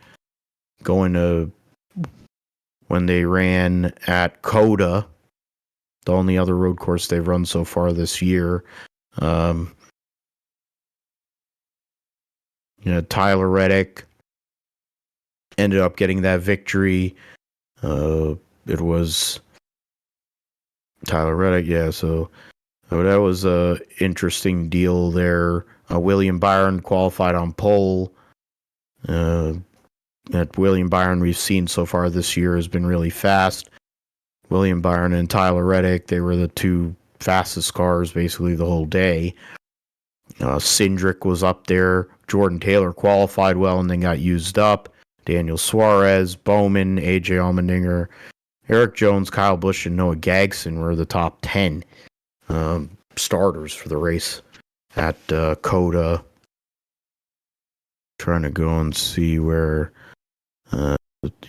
going to when they ran at Coda, the only other road course they've run so far this year. Tyler Reddick ended up getting that victory. It was Tyler Reddick, yeah. So that was a interesting deal there. William Byron qualified on pole. That William Byron we've seen so far this year has been really fast. William Byron and Tyler Reddick, they were the two fastest cars basically the whole day. Cindric was up there. Jordan Taylor qualified well and then got used up. Daniel Suarez, Bowman, AJ Allmendinger, Eric Jones, Kyle Busch, and Noah Gragson were the top 10 starters for the race at Coda. Trying to go and see where. Yeah,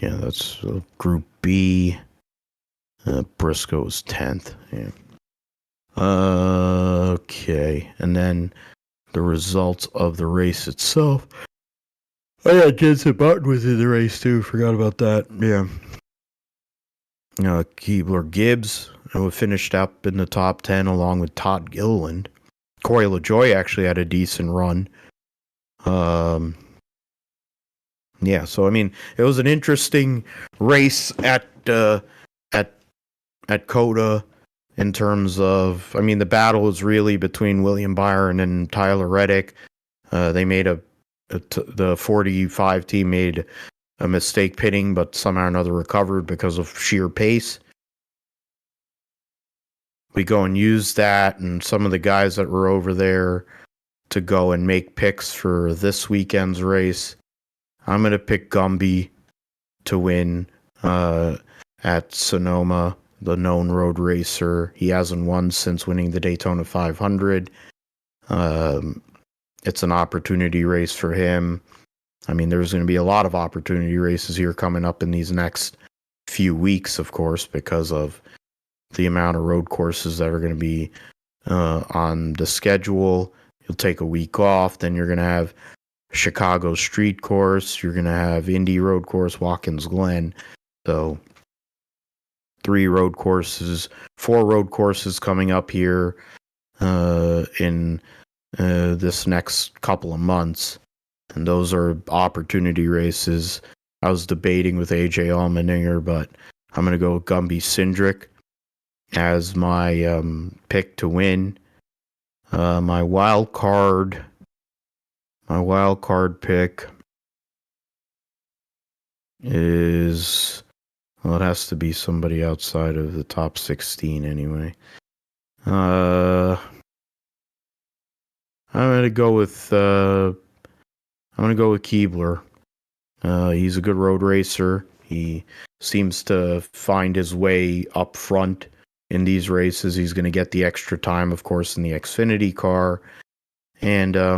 that's Group B. Briscoe's 10th. Yeah. Okay, and then the results of the race itself. Oh yeah, Jensen Button was in the race too. Forgot about that. Yeah. Keebler Gibbs finished up in the top 10 along with Todd Gilliland. Corey LaJoie actually had a decent run. Yeah, so I mean, it was an interesting race at COTA in terms of, I mean, the battle was really between William Byron and Tyler Reddick. They made the 45 team made a mistake pitting, but somehow or another recovered because of sheer pace. We go and use that, and some of the guys that were over there to go and make picks for this weekend's race. I'm going to pick Gumby to win at Sonoma, the known road racer. He hasn't won since winning the Daytona 500. It's an opportunity race for him. I mean, there's going to be a lot of opportunity races here coming up in these next few weeks, of course, because of the amount of road courses that are going to be on the schedule. You'll take a week off, then you're going to have Chicago Street Course, you're going to have Indy Road Course, Watkins Glen. So 4 road courses coming up here in this next couple of months. And those are opportunity races. I was debating with AJ Allmendinger, but I'm going to go with Gumby Cindric as my pick to win. My wild card pick is, well, it has to be somebody outside of the top 16 anyway. I'm gonna go with Keebler. He's a good road racer. He seems to find his way up front in these races. He's going to get the extra time, of course, in the Xfinity car. And, I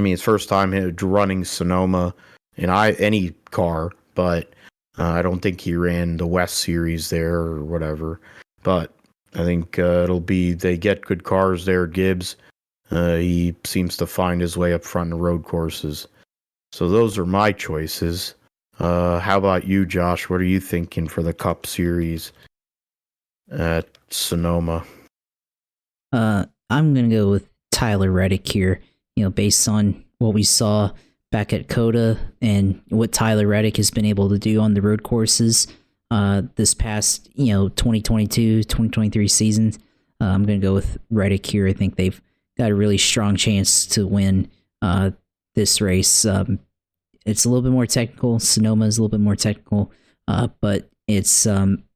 mean, it's first time running Sonoma in any car, but I don't think he ran the West Series there or whatever. But I think they get good cars there at Gibbs. He seems to find his way up front in the road courses. So those are my choices. How about you, Josh? What are you thinking for the Cup Series at Sonoma? I'm going to go with Tyler Reddick here, based on what we saw back at COTA and what Tyler Reddick has been able to do on the road courses this past, 2022, 2023 season. I'm going to go with Reddick here. I think they've got a really strong chance to win this race. It's a little bit more technical. Sonoma is a little bit more technical, but it's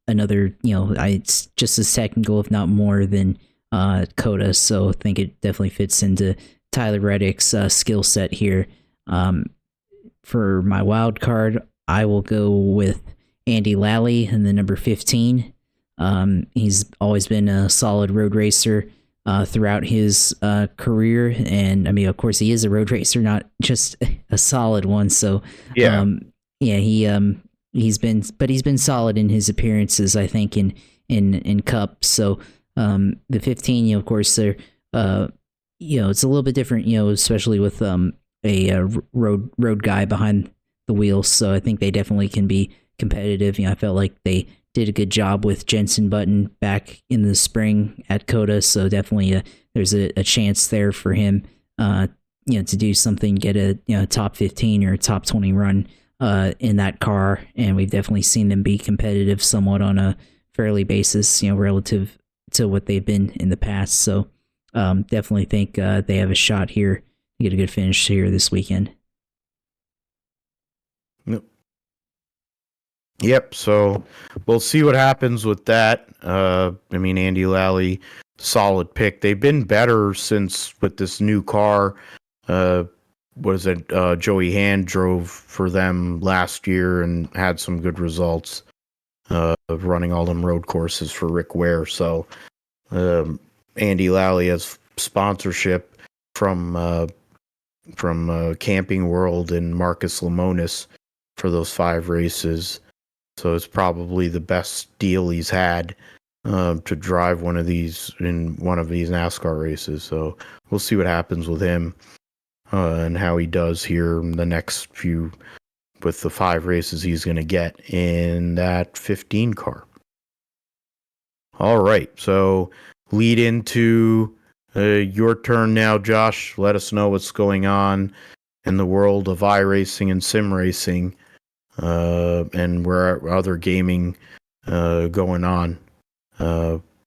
another, it's just as technical, if not more, than COTA. So I think it definitely fits into Tyler Reddick's skill set here. For my wild card, I will go with Andy Lally in the number 15. He's always been a solid road racer throughout his career, and I mean, of course, he is a road racer, not just a solid one. So Yeah. He's been solid in his appearances, I think, in Cup. So the 15, of course, they're it's a little bit different, especially with a road guy behind the wheels. So I think they definitely can be competitive. I felt like they did a good job with Jensen Button back in the spring at COTA. So definitely there's a chance there for him, to do something, get a top 15 or a top 20 run in that car. And we've definitely seen them be competitive somewhat on a fairly basis, relative to what they've been in the past. So definitely think they have a shot here to get a good finish here this weekend. Yep, so we'll see what happens with that. I mean, Andy Lally, solid pick. They've been better since with this new car. Joey Hand drove for them last year and had some good results of running all them road courses for Rick Ware. So Andy Lally has sponsorship from Camping World and Marcus Lemonis for those 5 races. So it's probably the best deal he's had to drive one of these in one of these NASCAR races. So we'll see what happens with him and how he does here in the next few with the 5 races he's going to get in that 15 car. All right, so lead into your turn now, Josh. Let us know what's going on in the world of iRacing and sim racing, and where other gaming going on.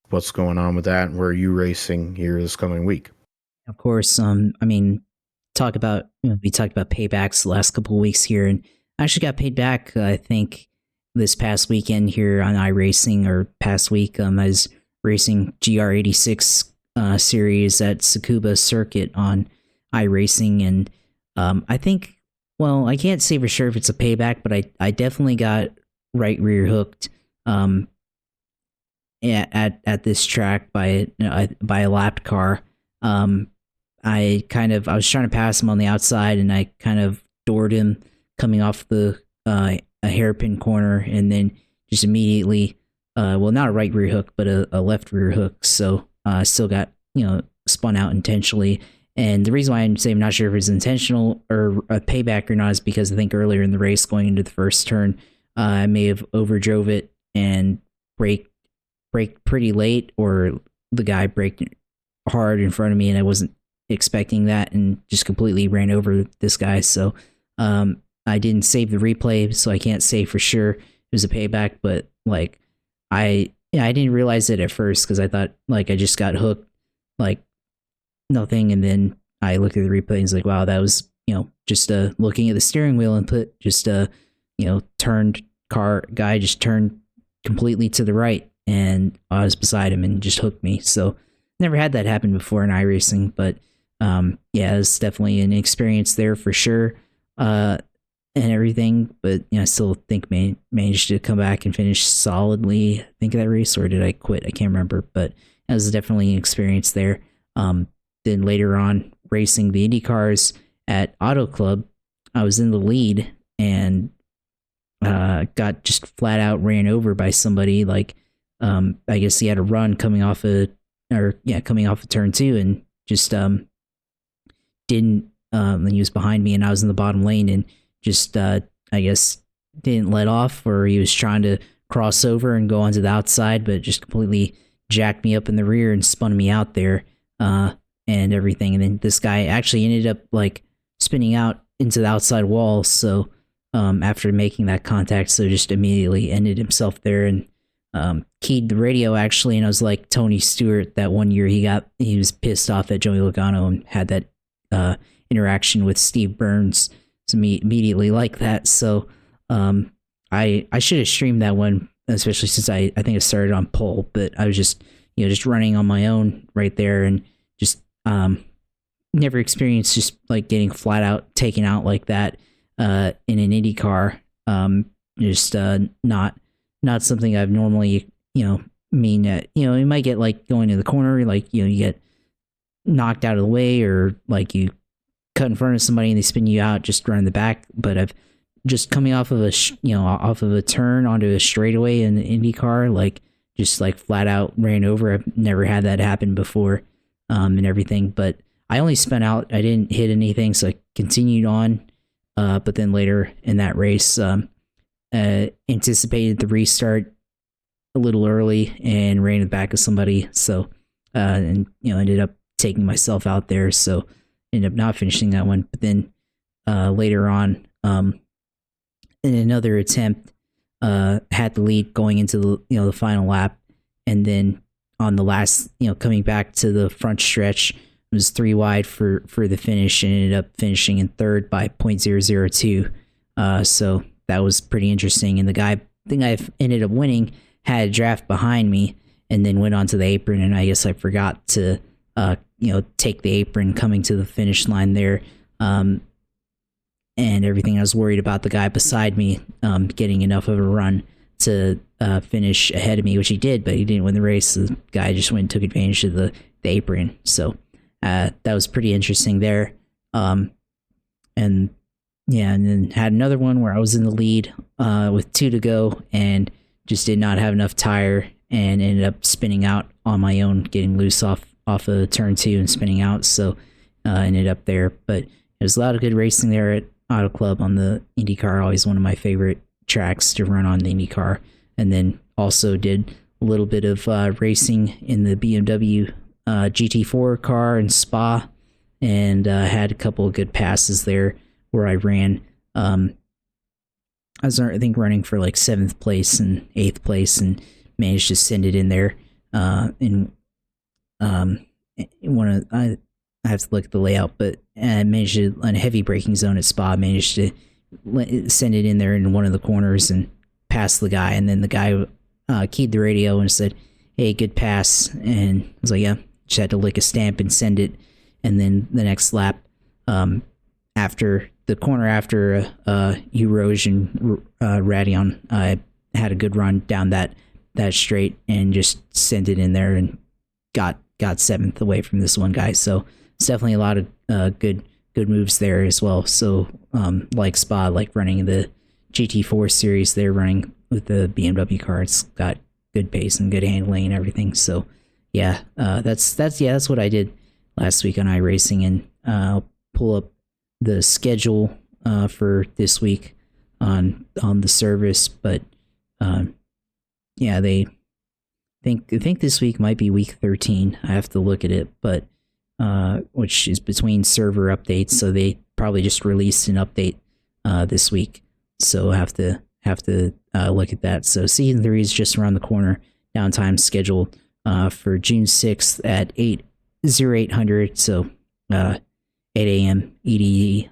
What's going on with that, and where are you racing here this coming week? Of course, I mean, we talked about paybacks the last couple of weeks here, and I actually got paid back. I think this past weekend here on iRacing, or past week, I was racing GR86 series at Tsukuba Circuit on iRacing, and I think, well, I can't say for sure if it's a payback, but I definitely got right rear hooked at this track by a lapped car. I was trying to pass him on the outside, and I kind of doored him coming off a hairpin corner, and then just immediately, well, not a right rear hook, but a left rear hook. So I still got, spun out intentionally. And the reason why I'm saying I'm not sure if it's intentional or a payback or not is because I think earlier in the race, going into the first turn, I may have overdrove it and braked pretty late, or the guy braked hard in front of me, and I wasn't expecting that, and just completely ran over this guy. So I didn't save the replay, so I can't say for sure it was a payback, but like I didn't realize it at first, because I thought like I just got hooked, like nothing, and then I looked at the replay and it's like, wow, that was, just looking at the steering wheel input, just turned guy just turned completely to the right, and I was beside him and just hooked me. So never had that happen before in iRacing, but yeah, it's definitely an experience there for sure, and everything. But I still think managed to come back and finish solidly, I think, of that race, or did I quit? I can't remember, but it was definitely an experience there. Then later on, racing the Indy cars at Auto Club, I was in the lead and got just flat out ran over by somebody. Like, I guess he had a run coming off of turn 2, and just didn't. And he was behind me, and I was in the bottom lane, and just I guess didn't let off, or he was trying to cross over and go onto the outside, but just completely jacked me up in the rear and spun me out there, and everything. And then this guy actually ended up like spinning out into the outside wall. So after making that contact, so just immediately ended himself there, and keyed the radio actually. And I was like Tony Stewart that one year he was pissed off at Joey Logano and had that interaction with Steve Burns. So immediately like that. So I should have streamed that one, especially since I think I started on pole, but I was just running on my own right there, and just never experienced just like getting flat out taken out like that in an Indy car. Just not something I've normally mean that you might get like going to the corner, like you get knocked out of the way, or like you cut in front of somebody and they spin you out just running the back. But I've just coming off of a turn onto a straightaway in the Indy car, like just like flat out ran over. I've never had that happen before, and everything. But I only spun out. I didn't hit anything, so I continued on. But then later in that race, anticipated the restart a little early and ran in the back of somebody. So, and ended up taking myself out there. So ended up not finishing that one. But then later on, in another attempt, had the lead going into the final lap, and then on the last coming back to the front stretch, it was 3 wide for the finish, and ended up finishing in third by 0.002. So that was pretty interesting. And the guy, I think I ended up winning, had a draft behind me, and then went onto the apron, and I guess I forgot to take the apron coming to the finish line there. And everything. I was worried about the guy beside me getting enough of a run to finish ahead of me, which he did, but he didn't win the race. The guy just went and took advantage of the apron. So that was pretty interesting there. and yeah, and then had another one where I was in the lead with 2 to go and just did not have enough tire and ended up spinning out on my own, getting loose off of turn 2 and spinning out. So ended up there. But there's a lot of good racing there at Auto Club on the IndyCar. Always one of my favorite tracks to run on the IndyCar. And then also did a little bit of racing in the BMW GT4 car in Spa, and had a couple of good passes there where I ran. I was, I think, running for like 7th place and 8th place, and managed to send it in there. In one of, I have to look at the layout, but I managed to, on a heavy braking zone at Spa, managed to send it in there in one of the corners and pass the guy. And then the guy keyed the radio and said, "Hey, good pass." And I was like, "Yeah." Just had to lick a stamp and send it. And then the next lap, after the corner after Urouge and Radion, I had a good run down that straight and just sent it in there and got 7th away from this one guy. So it's definitely a lot of good moves there as well. So like Spa, like running the GT4 series, they're running with the BMW car. It's got good pace and good handling and everything. So yeah, that's what I did last week on iRacing, and I'll pull up the schedule for this week on the service. But yeah, they think this week might be week 13. I have to look at it, but which is between server updates, so they probably just released an update this week. So I have to look at that. So season 3 is just around the corner. Downtime scheduled for June 6th at 0800, so 8 a.m. EDE,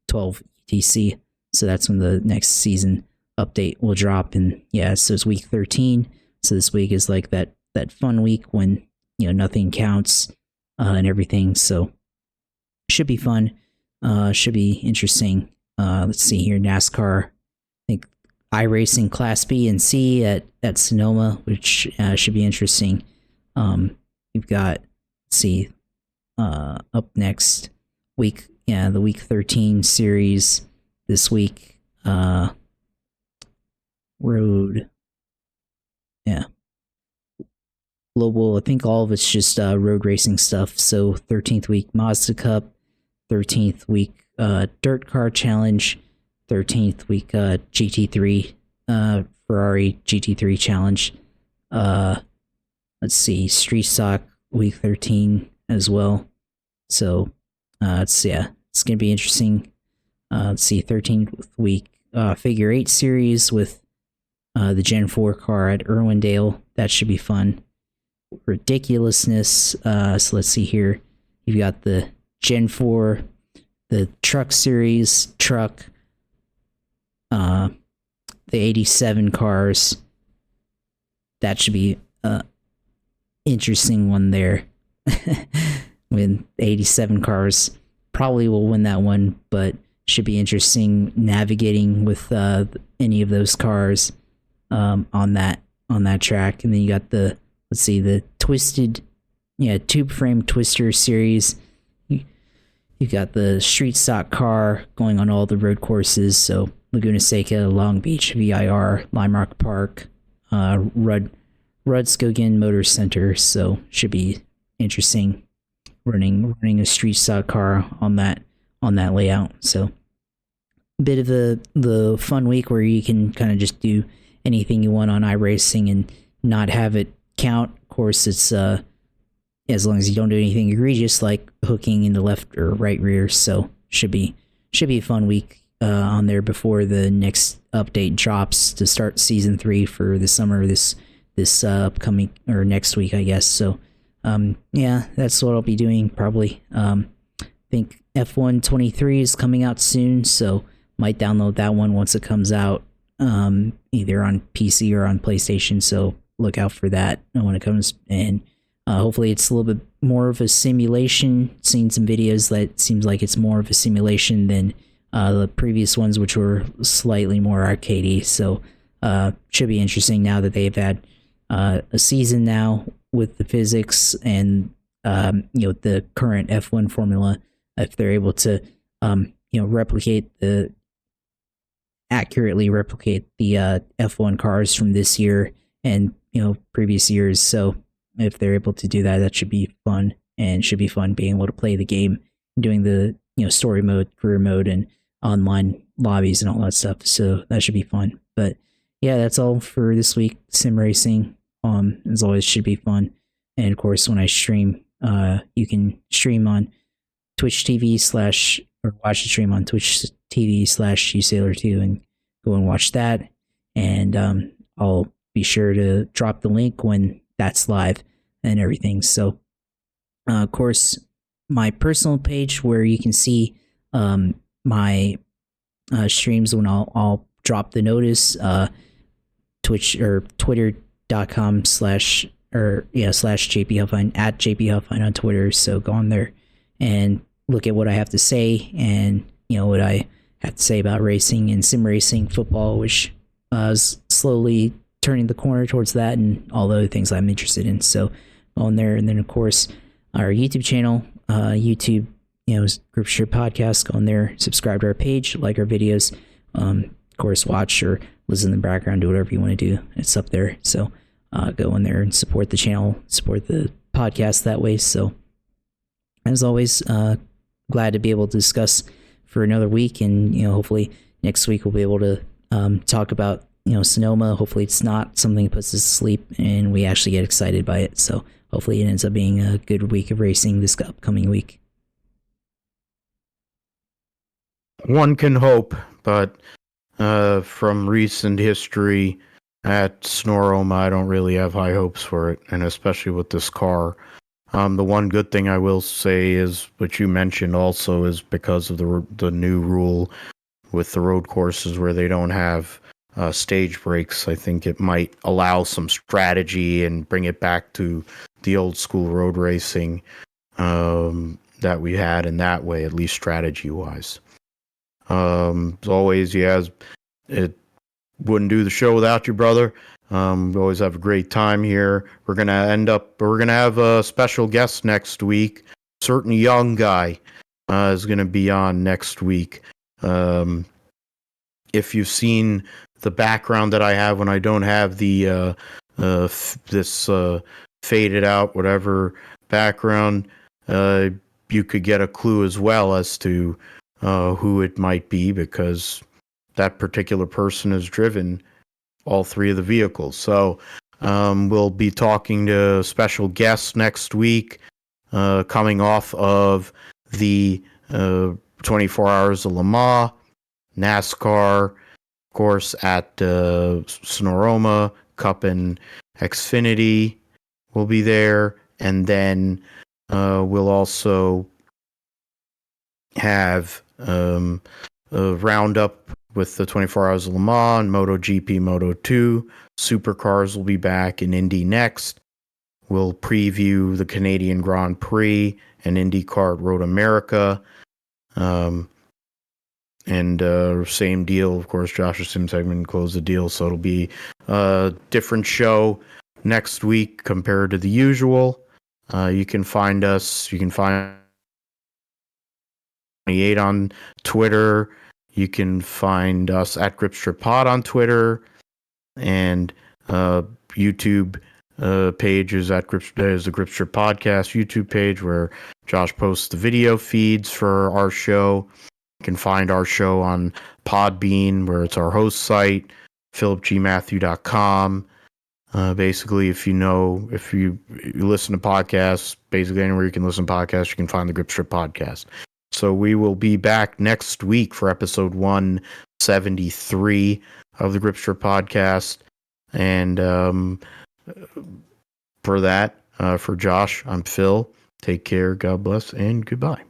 12 UTC. So that's when the next season update will drop. And yeah, so it's week 13. So this week is like that fun week when, you know, nothing counts and everything. So should be fun. Should be interesting. Let's see here, NASCAR. I think iRacing Class B and C at Sonoma, which should be interesting. You've got, let's see, up next week, the week 13 series this week. Road, global. I think all of it's just road racing stuff. So 13th week Mazda Cup, 13th week Dirt Car Challenge, 13th week GT3 Ferrari GT3 Challenge. Let's see, Street Stock week 13 as well. So it's gonna be interesting. Let's see, 13th week Figure 8 series with the Gen 4 car at Irwindale. That should be fun. Ridiculousness. So let's see here. You've got the Gen 4, the Truck Series truck, the 87 cars. That should be interesting one there. When 87 cars probably will win that one, but should be interesting navigating with any of those cars on that track. And then you got the, let's see, the twisted, tube frame twister series. You got the street stock car going on all the road courses. So Laguna Seca, Long Beach, VIR, Lime Rock Park, Rudskogen Motor Center. So should be interesting running a street stock car on that layout. So a bit of the fun week where you can kind of just do anything you want on iRacing and not have it count. Of course, it's as long as you don't do anything egregious like hooking in the left or right rear. So should be a fun week on there before the next update drops to start season 3 for the summer this upcoming or next week, I guess. So that's what I'll be doing probably. I think F1 23 is coming out soon, so might download that one once it comes out, either on PC or on PlayStation. So look out for that when it comes. And hopefully it's a little bit more of a simulation. Seen some videos that seems like it's more of a simulation than the previous ones, which were slightly more arcadey. So should be interesting now that they've had a season now with the physics and the current F1 formula. If they're able to accurately replicate the F1 cars from this year and previous years. So if they're able to do that, that should be fun, and should be fun being able to play the game, doing the story mode, career mode, and online lobbies and all that stuff. So that should be fun. But yeah, that's all for this week. Sim racing, as always, should be fun. And of course, when I stream, you can stream on Twitch TV / or watch the stream on Twitch TV / usailor2 and go and watch that. And I'll be sure to drop the link when that's live and everything. So, of course, my personal page where you can see my streams when I'll drop the notice, Twitch or twitter.com / /JP Huffine at JP Huffine on Twitter. So go on there and look at what I have to say, and what I have to say about racing and sim racing, football, which is slowly turning the corner towards that, and all the other things I'm interested in. So go on there, and then of course our YouTube channel, YouTube, Scripture Podcast. Go on there, subscribe to our page, like our videos. Of course, watch or listen in the background, do whatever you want to do. It's up there. So go in there and support the channel, support the podcast that way. So as always, glad to be able to discuss for another week, and hopefully next week we'll be able to talk about Sonoma. Hopefully it's not something that puts us to sleep and we actually get excited by it. So hopefully it ends up being a good week of racing this upcoming week. One can hope, but from recent history at Sonoma, I don't really have high hopes for it, and especially with this car. The one good thing I will say is what you mentioned also is because of the new rule with the road courses where they don't have stage breaks. I think it might allow some strategy and bring it back to the old school road racing that we had in that way, at least strategy wise. As always, it wouldn't do the show without you, brother. We always have a great time here. We're gonna have a special guest next week. A certain young guy is gonna be on next week. If you've seen the background that I have when I don't have the this faded out whatever background, you could get a clue as well as to who it might be, because that particular person has driven all three of the vehicles. So we'll be talking to special guests next week, coming off of the 24 Hours of Le Mans, NASCAR, of course, at Sonoma Cup and Xfinity will be there. And then we'll also have a roundup with the 24 Hours of Le Mans, MotoGP, Moto2. Supercars will be back in Indy next. We'll preview the Canadian Grand Prix and Indycar at Road America. And same deal, of course, Josh's Sim segment closed the deal, so it'll be a different show next week compared to the usual. You can find 28 on Twitter. You can find us at GripStripPod on Twitter, and YouTube page is the GripStrip Podcast YouTube page where Josh posts the video feeds for our show. You can find our show on Podbean, where it's our host site, philipgmatthew.com. Basically, if you listen to podcasts, basically anywhere you can listen to podcasts, you can find the GripStrip Podcast. So we will be back next week for episode 173 of the GripStrip Podcast. And for Josh, I'm Phil. Take care, God bless, and goodbye.